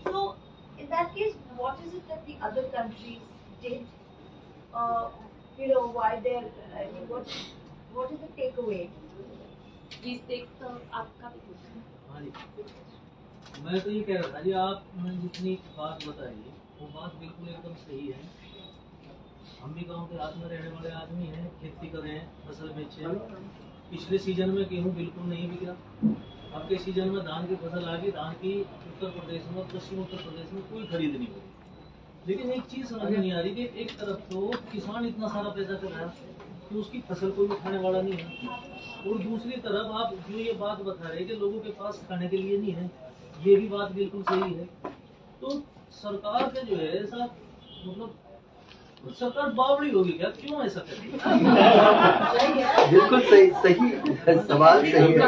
So in that case, what is it that the other countries did? Why they're? I mean, what is the takeaway? Please take the आपका मैं तो ये कह रहा था जी, आपने जितनी बात बताई वो बात बिल्कुल एकदम सही है। हम भी गांव के रात में रहने वाले आदमी हैं, खेती करें, फसल बेचें। पिछले सीजन में गेहूं बिल्कुल नहीं बिका, अब के सीजन में धान की फसल आ गई। धान की उत्तर प्रदेश में, पश्चिम उत्तर प्रदेश में कोई खरीद नहीं हुई। लेकिन एक चीज समझ में नहीं आ रही कि एक तरफ तो किसान इतना सारा पैसा कर रहा है कि उसकी फसल कोई उठाने वाला नहीं है, और दूसरी तरफ आप जो ये बात बता रहे हैं कि लोगों के पास खाने के लिए नहीं है, ये भी बात बिल्कुल सही है। तो सरकार का जो है ऐसा, मतलब सरकार बावड़ी होगी क्या, क्यों ऐसा कर रही है? बिल्कुल सही सवाल सही है।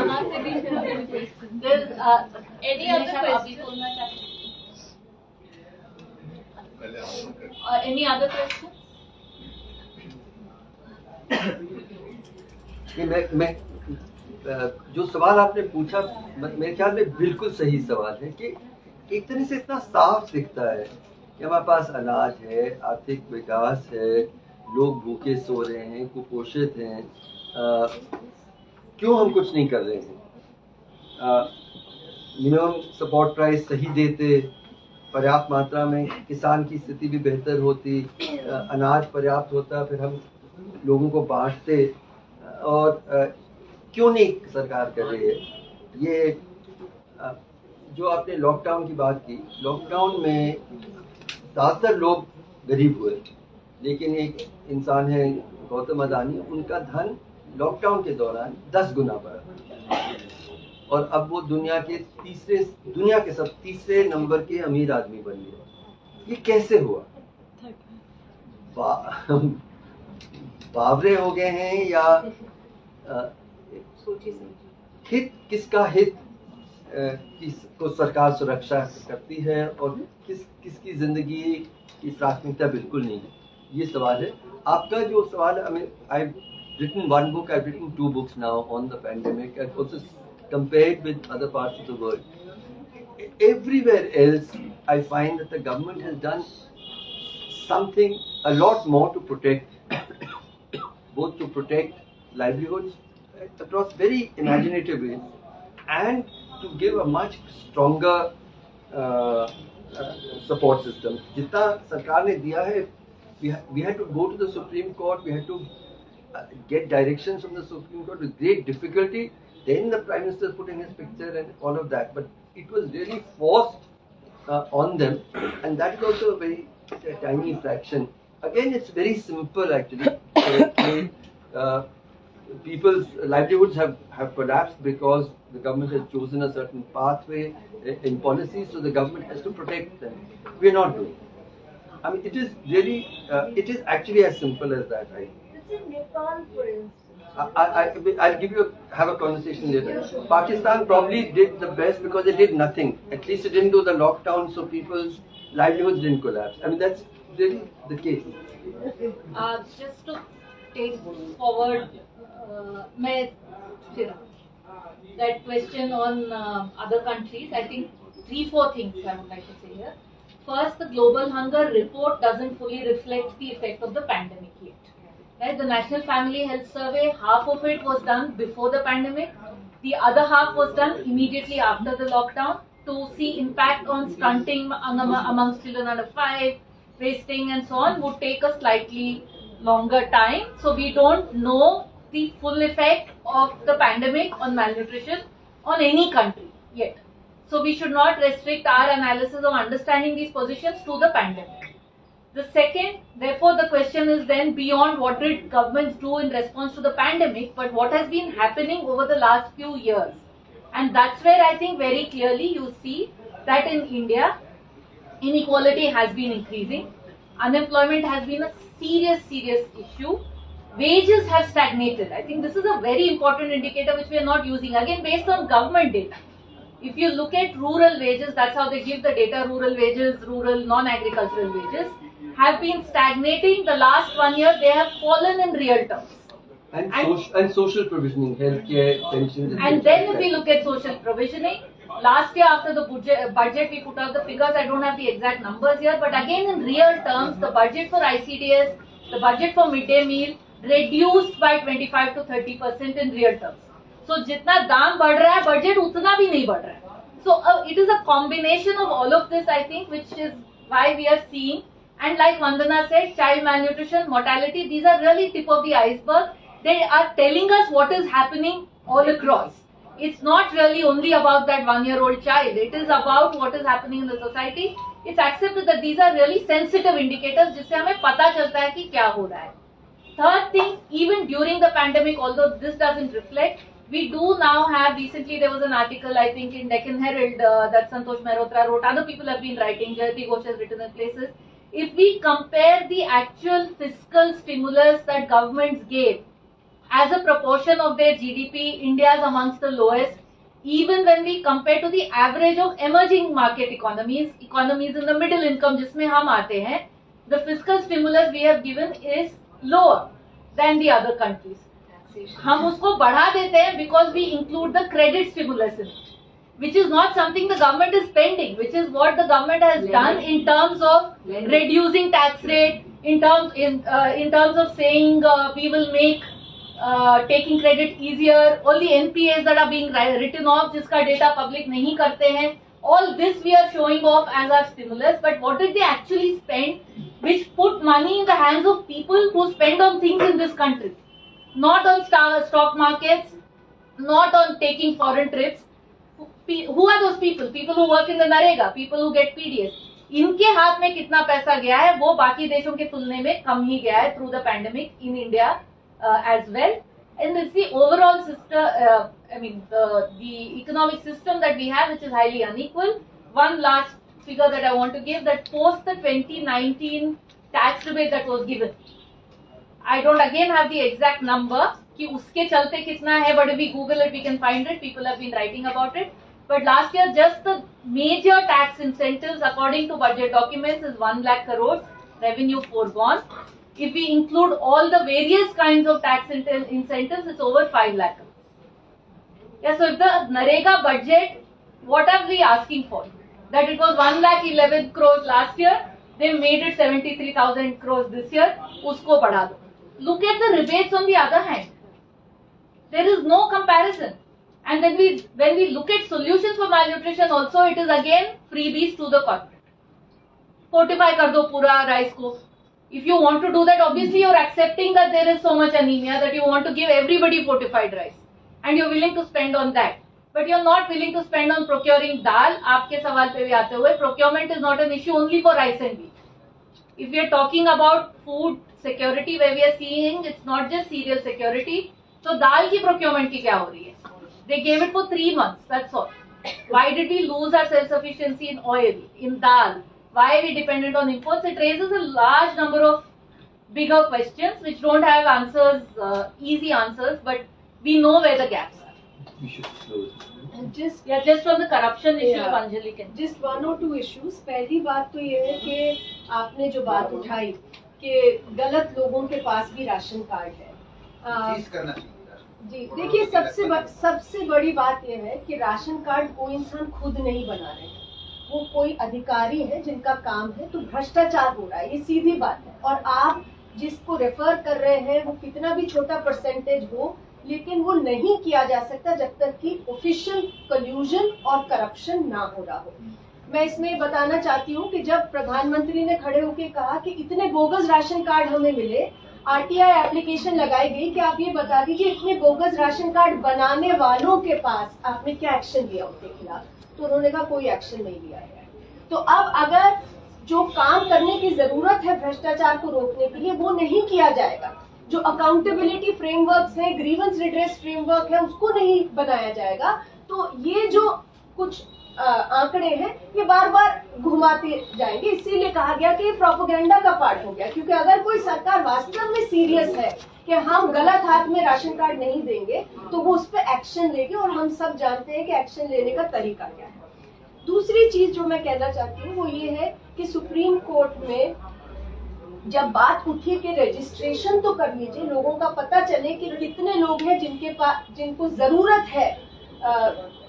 Any other question? Any other question? मैं जो सवाल आपने पूछा मेरे ख्याल में बिल्कुल सही सवाल है कि एक तरह से इतना साफ दिखता है कि हमारे पास अनाज है, आर्थिक विकास है, लोग भूखे सो रहे हैं, कुपोषित हैं, क्यों हम कुछ नहीं कर रहे हैं? मिनिमम सपोर्ट प्राइस सही देते, पर्याप्त मात्रा में किसान की स्थिति भी बेहतर होती, अनाज पर्याप्त होता, फिर हम लोगों को बांटते, और क्यों नहीं सरकार कर रही है? ये जो आपने लॉकडाउन की बात की, लॉकडाउन में ज़्यादातर लोग गरीब हुए, लेकिन एक इंसान है गौतम अदानी, उनका धन लॉकडाउन के दौरान 10 गुना बढ़ा, और अब वो दुनिया के तीसरे नंबर के अमीर आदमी बन गए। ये कैसे हुआ? बावरे हो गए हैं या किसका हित किसको सरकार सुरक्षा करती है और किसकी जिंदगी की प्राथमिकता बिल्कुल नहीं है? ये सवाल है। आपका जो सवाल है, I've written one book, I've written 2 books now on the pandemic, and also compared with other parts of the world. Everywhere else, I find that the government has done something a lot more to protect, both to protect livelihoods across very imaginative ways, and to give a much stronger support system. जितना सरकार ने दिया है, we had to go to the Supreme Court, we had to get directions from the Supreme Court with great difficulty. Then the Prime Minister put in his picture and all of that, but it was really forced on them, and that is also a very tiny fraction. Again, it's very simple actually. People's livelihoods have collapsed because the government has chosen a certain pathway in policy, so the government has to protect them. We are not doing it. I mean, it is really, it is actually as simple as that. This is Nepal, for instance. I'll give you have a conversation later. Pakistan probably did the best because they did nothing. At least it didn't do the lockdown, so people's livelihoods didn't collapse. I mean, that's really the case. Just to take forward, that question on other countries, I think 3-4 things I would like to say here. First, the Global Hunger Report doesn't fully reflect the effect of the pandemic yet. Right? The National Family Health Survey, half of it was done before the pandemic. The other half was done immediately after the lockdown to see impact on stunting amongst children under 5, wasting and so on would take a slightly longer time. So we don't know the full effect of the pandemic on malnutrition on any country yet. So we should not restrict our analysis of understanding these positions to the pandemic. The second, therefore, the question is then beyond what did governments do in response to the pandemic, but what has been happening over the last few years. And that's where I think very clearly you see that in India, inequality has been increasing. Unemployment has been a serious issue. Wages have stagnated. I think this is a very important indicator which we are not using. Again, based on government data. If you look at rural wages, that's how they give the data, rural wages, rural non-agricultural wages, have been stagnating. The last 1 year, they have fallen in real terms. And social provisioning, healthcare, pensions. And then if we look at social provisioning, last year after the budget, we put out the figures. I don't have the exact numbers here, but again in real terms, the budget for ICDS, the budget for midday meal reduced by 25 to 30% in real terms. So जितना दाम बढ़ रहा है, budget उतना भी नहीं बढ़ रहा है. So it is a combination of all of this, I think, which is why we are seeing. And like Vandana said, child malnutrition, mortality, these are really tip of the iceberg. They are telling us what is happening all across. It's not really only about that 1-year-old child. It is about what is happening in the society. It's accepted that these are really sensitive indicators जिससे हमें पता चलता है कि क्या हो रहा है. Third thing, even during the pandemic, although this doesn't reflect, we do now have, recently there was an article I think in Deccan Herald that Santosh Mehrotra wrote, other people have been writing, Jayati Ghosh has written in places. If we compare the actual fiscal stimulus that governments gave as a proportion of their GDP, India is amongst the lowest. Even when we compare to the average of emerging market economies in the middle income जिसमें हम आते हैं, the fiscal stimulus we have given is lower than the other countries. हम उसको बढ़ा देते हैं because we include the credit stimulus in it, which is not something the government is spending, which is what the government has done in terms of reducing tax rate, in terms of saying we will make taking credit easier, all the NPAs that are being written off, जिसका data public नहीं करते हैं, all this we are showing off as our stimulus. But what did they actually spend, which put money in the hands of people who spend on things in this country? Not on stock markets, not on taking foreign trips. Who are those people? People who work in the NREGA, people who get PDS. इनके हाथ में कितना पैसा गया है वो बाकी देशों के तुलने में कम ही गया है through the pandemic in India as well. And it's the overall system, the economic system that we have, which is highly unequal. One last figure that I want to give, that post the 2019 tax rebate that was given, I don't again have the exact number कि उसके चलते कितना है, but if we Google it, we can find it. People have been writing about it. But last year, just the major tax incentives, according to budget documents, is 1 lakh crores revenue foregone. If we include all the various kinds of tax incentives, it's over 5 lakh crores. Yeah, so if the NREGA budget, what are we asking for? That it was 1 lakh 11 crores last year, they made it 73,000 crores this year. Usko बढ़ा दो. Look at the rebates on the other hand. There is no comparison. And when we look at solutions for malnutrition also, it is again freebies to the corporate. Fortify kar do pura rice ko. If you want to do that, obviously you are accepting that there is so much anemia that you want to give everybody fortified rice. And you are willing to spend on that. But you are not willing to spend on procuring dal. Aapke sawal pe bhi aate hue, procurement is not an issue only for rice and wheat. If we are talking about food security, where we are seeing it's not just cereal security, so dal ki procurement ki kya ho rahi hai? They gave it for 3 months, that's all. Why did we lose our self-sufficiency in oil, in dal? why are we dependent on imports? It raises a large number of bigger questions which don't have answers, easy answers, but we know where the gaps are. We should close. Just from the corruption issue, Yeah. Anjali can. Just 1 or 2 issues. पहली बात तो ये है कि आपने जो बात उठाई कि गलत लोगों के पास भी राशन कार्ड है। चीज करना चाहिए। जी देखिए, सबसे बड़ी बात यह है कि राशन कार्ड कोई इंसान खुद नहीं बना रहे हैं, वो कोई अधिकारी है जिनका काम है, तो भ्रष्टाचार हो रहा है, ये सीधी बात है। और आप जिसको रेफर कर रहे हैं वो कितना भी छोटा परसेंटेज हो, लेकिन वो नहीं किया जा सकता जब तक कि ऑफिशियल कल्यूजन और करप्शन ना हो रहा हो। मैं इसमें बताना चाहती हूँ कि जब प्रधानमंत्री ने खड़े होकर कहा कि इतने बोगस राशन कार्ड हमें मिले, आरटीआई एप्लीकेशन लगाई गई कि आप ये बता दीजिए इतने बोगस राशन कार्ड बनाने वालों के पास आपने क्या एक्शन लिया उनके खिलाफ, तो उन्होंने कहा कोई एक्शन नहीं लिया है। तो अब अगर जो काम करने की जरूरत है भ्रष्टाचार को रोकने के लिए वो नहीं किया जाएगा, जो अकाउंटेबिलिटी फ्रेमवर्क्स है, ग्रीवेंस रिड्रेस फ्रेमवर्क है, उसको नहीं बनाया जाएगा, तो ये जो कुछ आंकड़े हैं ये बार बार घुमाते जाएंगे। इसीलिए कहा गया कि ये प्रोपेगेंडा का पार्ट हो गया, क्योंकि अगर कोई सरकार वास्तव में सीरियस है कि हम गलत हाथ में राशन कार्ड नहीं देंगे तो वो उस पर एक्शन लेगी, और हम सब जानते हैं कि एक्शन लेने का तरीका क्या है। दूसरी चीज जो मैं कहना चाहती हूँ वो ये है कि सुप्रीम कोर्ट में जब बात उठी कि रजिस्ट्रेशन तो कर लीजिए, लोगों का पता चले कि कितने लोग हैं जिनके पास जिनको जरूरत है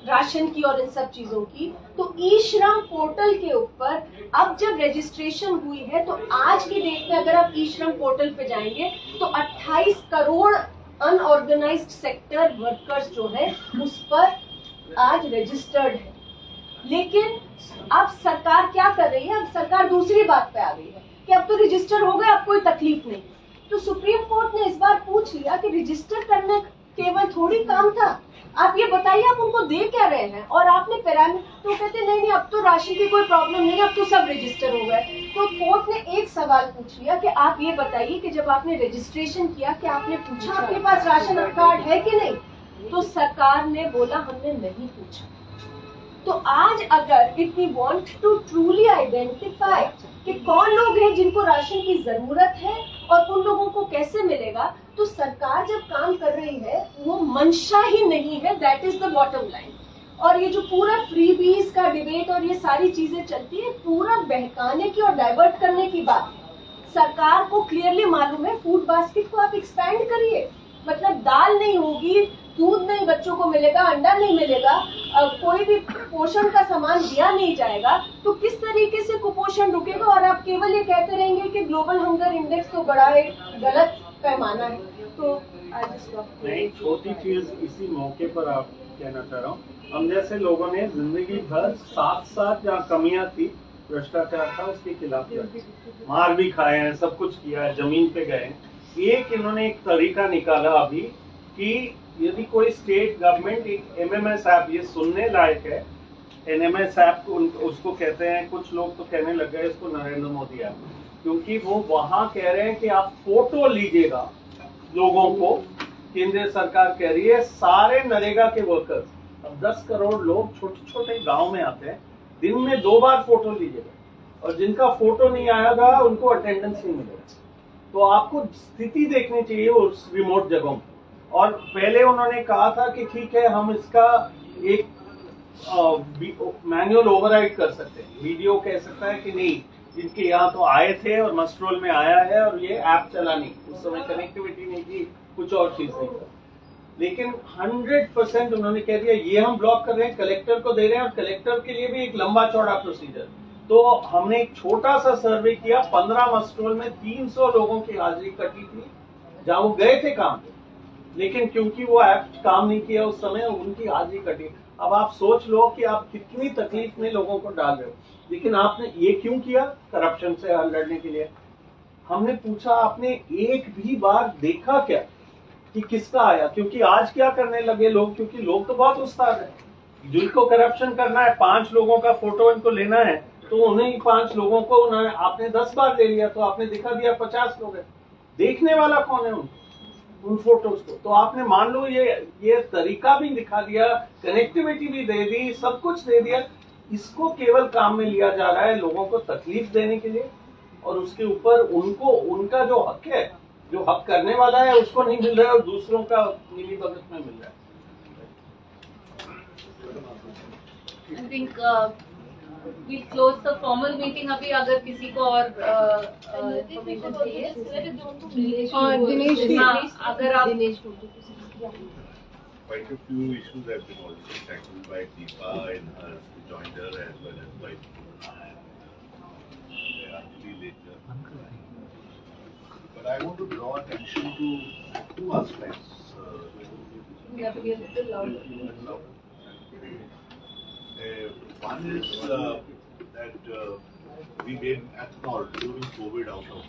राशन की और इन सब चीजों की, तो ई श्रम पोर्टल के ऊपर अब जब रजिस्ट्रेशन हुई है तो आज की डेट में अगर आप ई श्रम पोर्टल पे जाएंगे तो 28 करोड़ अनऑर्गेनाइज्ड सेक्टर वर्कर्स जो है उस पर आज रजिस्टर्ड है। लेकिन अब सरकार क्या कर रही है, अब सरकार दूसरी बात पे आ गई है कि अब तो रजिस्टर हो गए, अब कोई तकलीफ नहीं। तो सुप्रीम कोर्ट ने इस बार पूछ लिया कि रजिस्टर करने केवल थोड़ी काम था, आप ये बताइए आप उनको दे क्या रहे हैं, और आपने पैरामीटर तो कहते नहीं अब तो राशन की कोई प्रॉब्लम नहीं, अब तो सब रजिस्टर हो गए। तो कोर्ट ने एक सवाल पूछ लिया कि आप ये बताइए कि जब आपने रजिस्ट्रेशन किया कि आपने पूछा आपके पास राशन कार्ड है कि नहीं, तो सरकार ने बोला हमने नहीं पूछा। तो आज अगर if we want to truly identify कि कौन लोग हैं जिनको राशन की जरूरत है और उन लोगों को कैसे मिलेगा, तो सरकार जब काम कर रही है वो मंशा ही नहीं है, that is the bottom line. और ये जो पूरा फ्रीबीज का डिबेट और ये सारी चीजें चलती है पूरा बहकाने की और डाइवर्ट करने की बात है। सरकार को क्लियरली मालूम है फूड बास्केट को आप एक्सपैंड करिए, मतलब दाल नहीं होगी, दूध नहीं बच्चों को मिलेगा, अंडा नहीं मिलेगा, कोई भी पोषण का सामान दिया नहीं जाएगा, तो किस तरीके से कुपोषण रुकेगा। और आप केवल ये कहते रहेंगे कि ग्लोबल हंगर इंडेक्स तो बड़ा है, गलत पैमाना है। तो नहीं, छोटी चीज इसी मौके पर आप कहना चाह रहा हूँ, हम जैसे लोगों ने जिंदगी भर साथ साथ जहाँ कमियां थी, भ्रष्टाचार था, उसके खिलाफ मार भी खाए हैं, सब कुछ किया है, जमीन पे गए। एक इन्होंने एक तरीका निकाला अभी कि यदि कोई स्टेट गवर्नमेंट एक एमएमएस ऐप, ये सुनने लायक है, एनएमएस ऐप उसको कहते हैं, कुछ लोग तो कहने लग गए इसको नरेंद्र मोदी ऐप, क्योंकि वो वहां कह रहे हैं कि आप फोटो लीजिएगा लोगों को। केंद्र सरकार कह रही है सारे नरेगा के वर्कर्स, अब 10 करोड़ लोग छोटे छोटे गांव में आते हैं, दिन में 2 बार फोटो लीजिएगा, और जिनका फोटो नहीं आएगा उनको अटेंडेंस नहीं मिलेगा। तो आपको स्थिति देखनी चाहिए उस रिमोट जगहों पर। और पहले उन्होंने कहा था कि ठीक है हम इसका एक मैनुअल ओवरराइड कर सकते हैं, वीडियो कह सकता है कि नहीं इनके यहाँ तो आए थे और मस्ट्रोल में आया है और ये ऐप चला नहीं, उस समय कनेक्टिविटी नहीं की, कुछ और चीज नहीं कर। लेकिन 100% उन्होंने कह दिया ये हम ब्लॉक कर रहे हैं, कलेक्टर को दे रहे हैं, और कलेक्टर के लिए भी एक लंबा चौड़ा प्रोसीजर। तो हमने एक छोटा सा सर्वे किया, 15 मस्ट्रोल में 300 लोगों की हाजिरी कटी थी जहां वो गए थे काम, लेकिन क्योंकि वो ऐप काम नहीं किया उस समय, उनकी हाजिरी कटी। अब आप सोच लो कि आप कितनी तकलीफ में लोगों को डाल रहे हो। लेकिन आपने ये क्यों किया? करप्शन से लड़ने के लिए। हमने पूछा आपने एक भी बार देखा क्या कि किसका आया? क्योंकि आज क्या करने लगे लोग, क्योंकि लोग तो बहुत उस्ताद है, जिनको करप्शन करना है, 5 लोगों का फोटो इनको लेना है, तो उन्हें 5 लोगों को उन्होंने आपने 10 बार ले लिया, तो आपने दिखा दिया 50 लोग हैं। देखने वाला कौन है उन फोटोज को? तो आपने मान लो ये तरीका भी दिखा दिया, कनेक्टिविटी भी दे दी, सब कुछ दे दिया, इसको केवल काम में लिया जा रहा है लोगों को तकलीफ देने के लिए, और उसके ऊपर उनको उनका जो हक है, जो हक करने वाला है उसको नहीं मिल रहा है और दूसरों का मिली भगत में मिल रहा है। I think we'll close the formal meeting अभी, अगर किसी को और information चाहिए। और दिनेश भी, हाँ, अगर आप Quite a few issues have been already tackled by Deepa in her joinder as well as by Anjali later. But I want to draw attention to two aspects. you have to be a little louder. One is that we made ethanol during COVID out of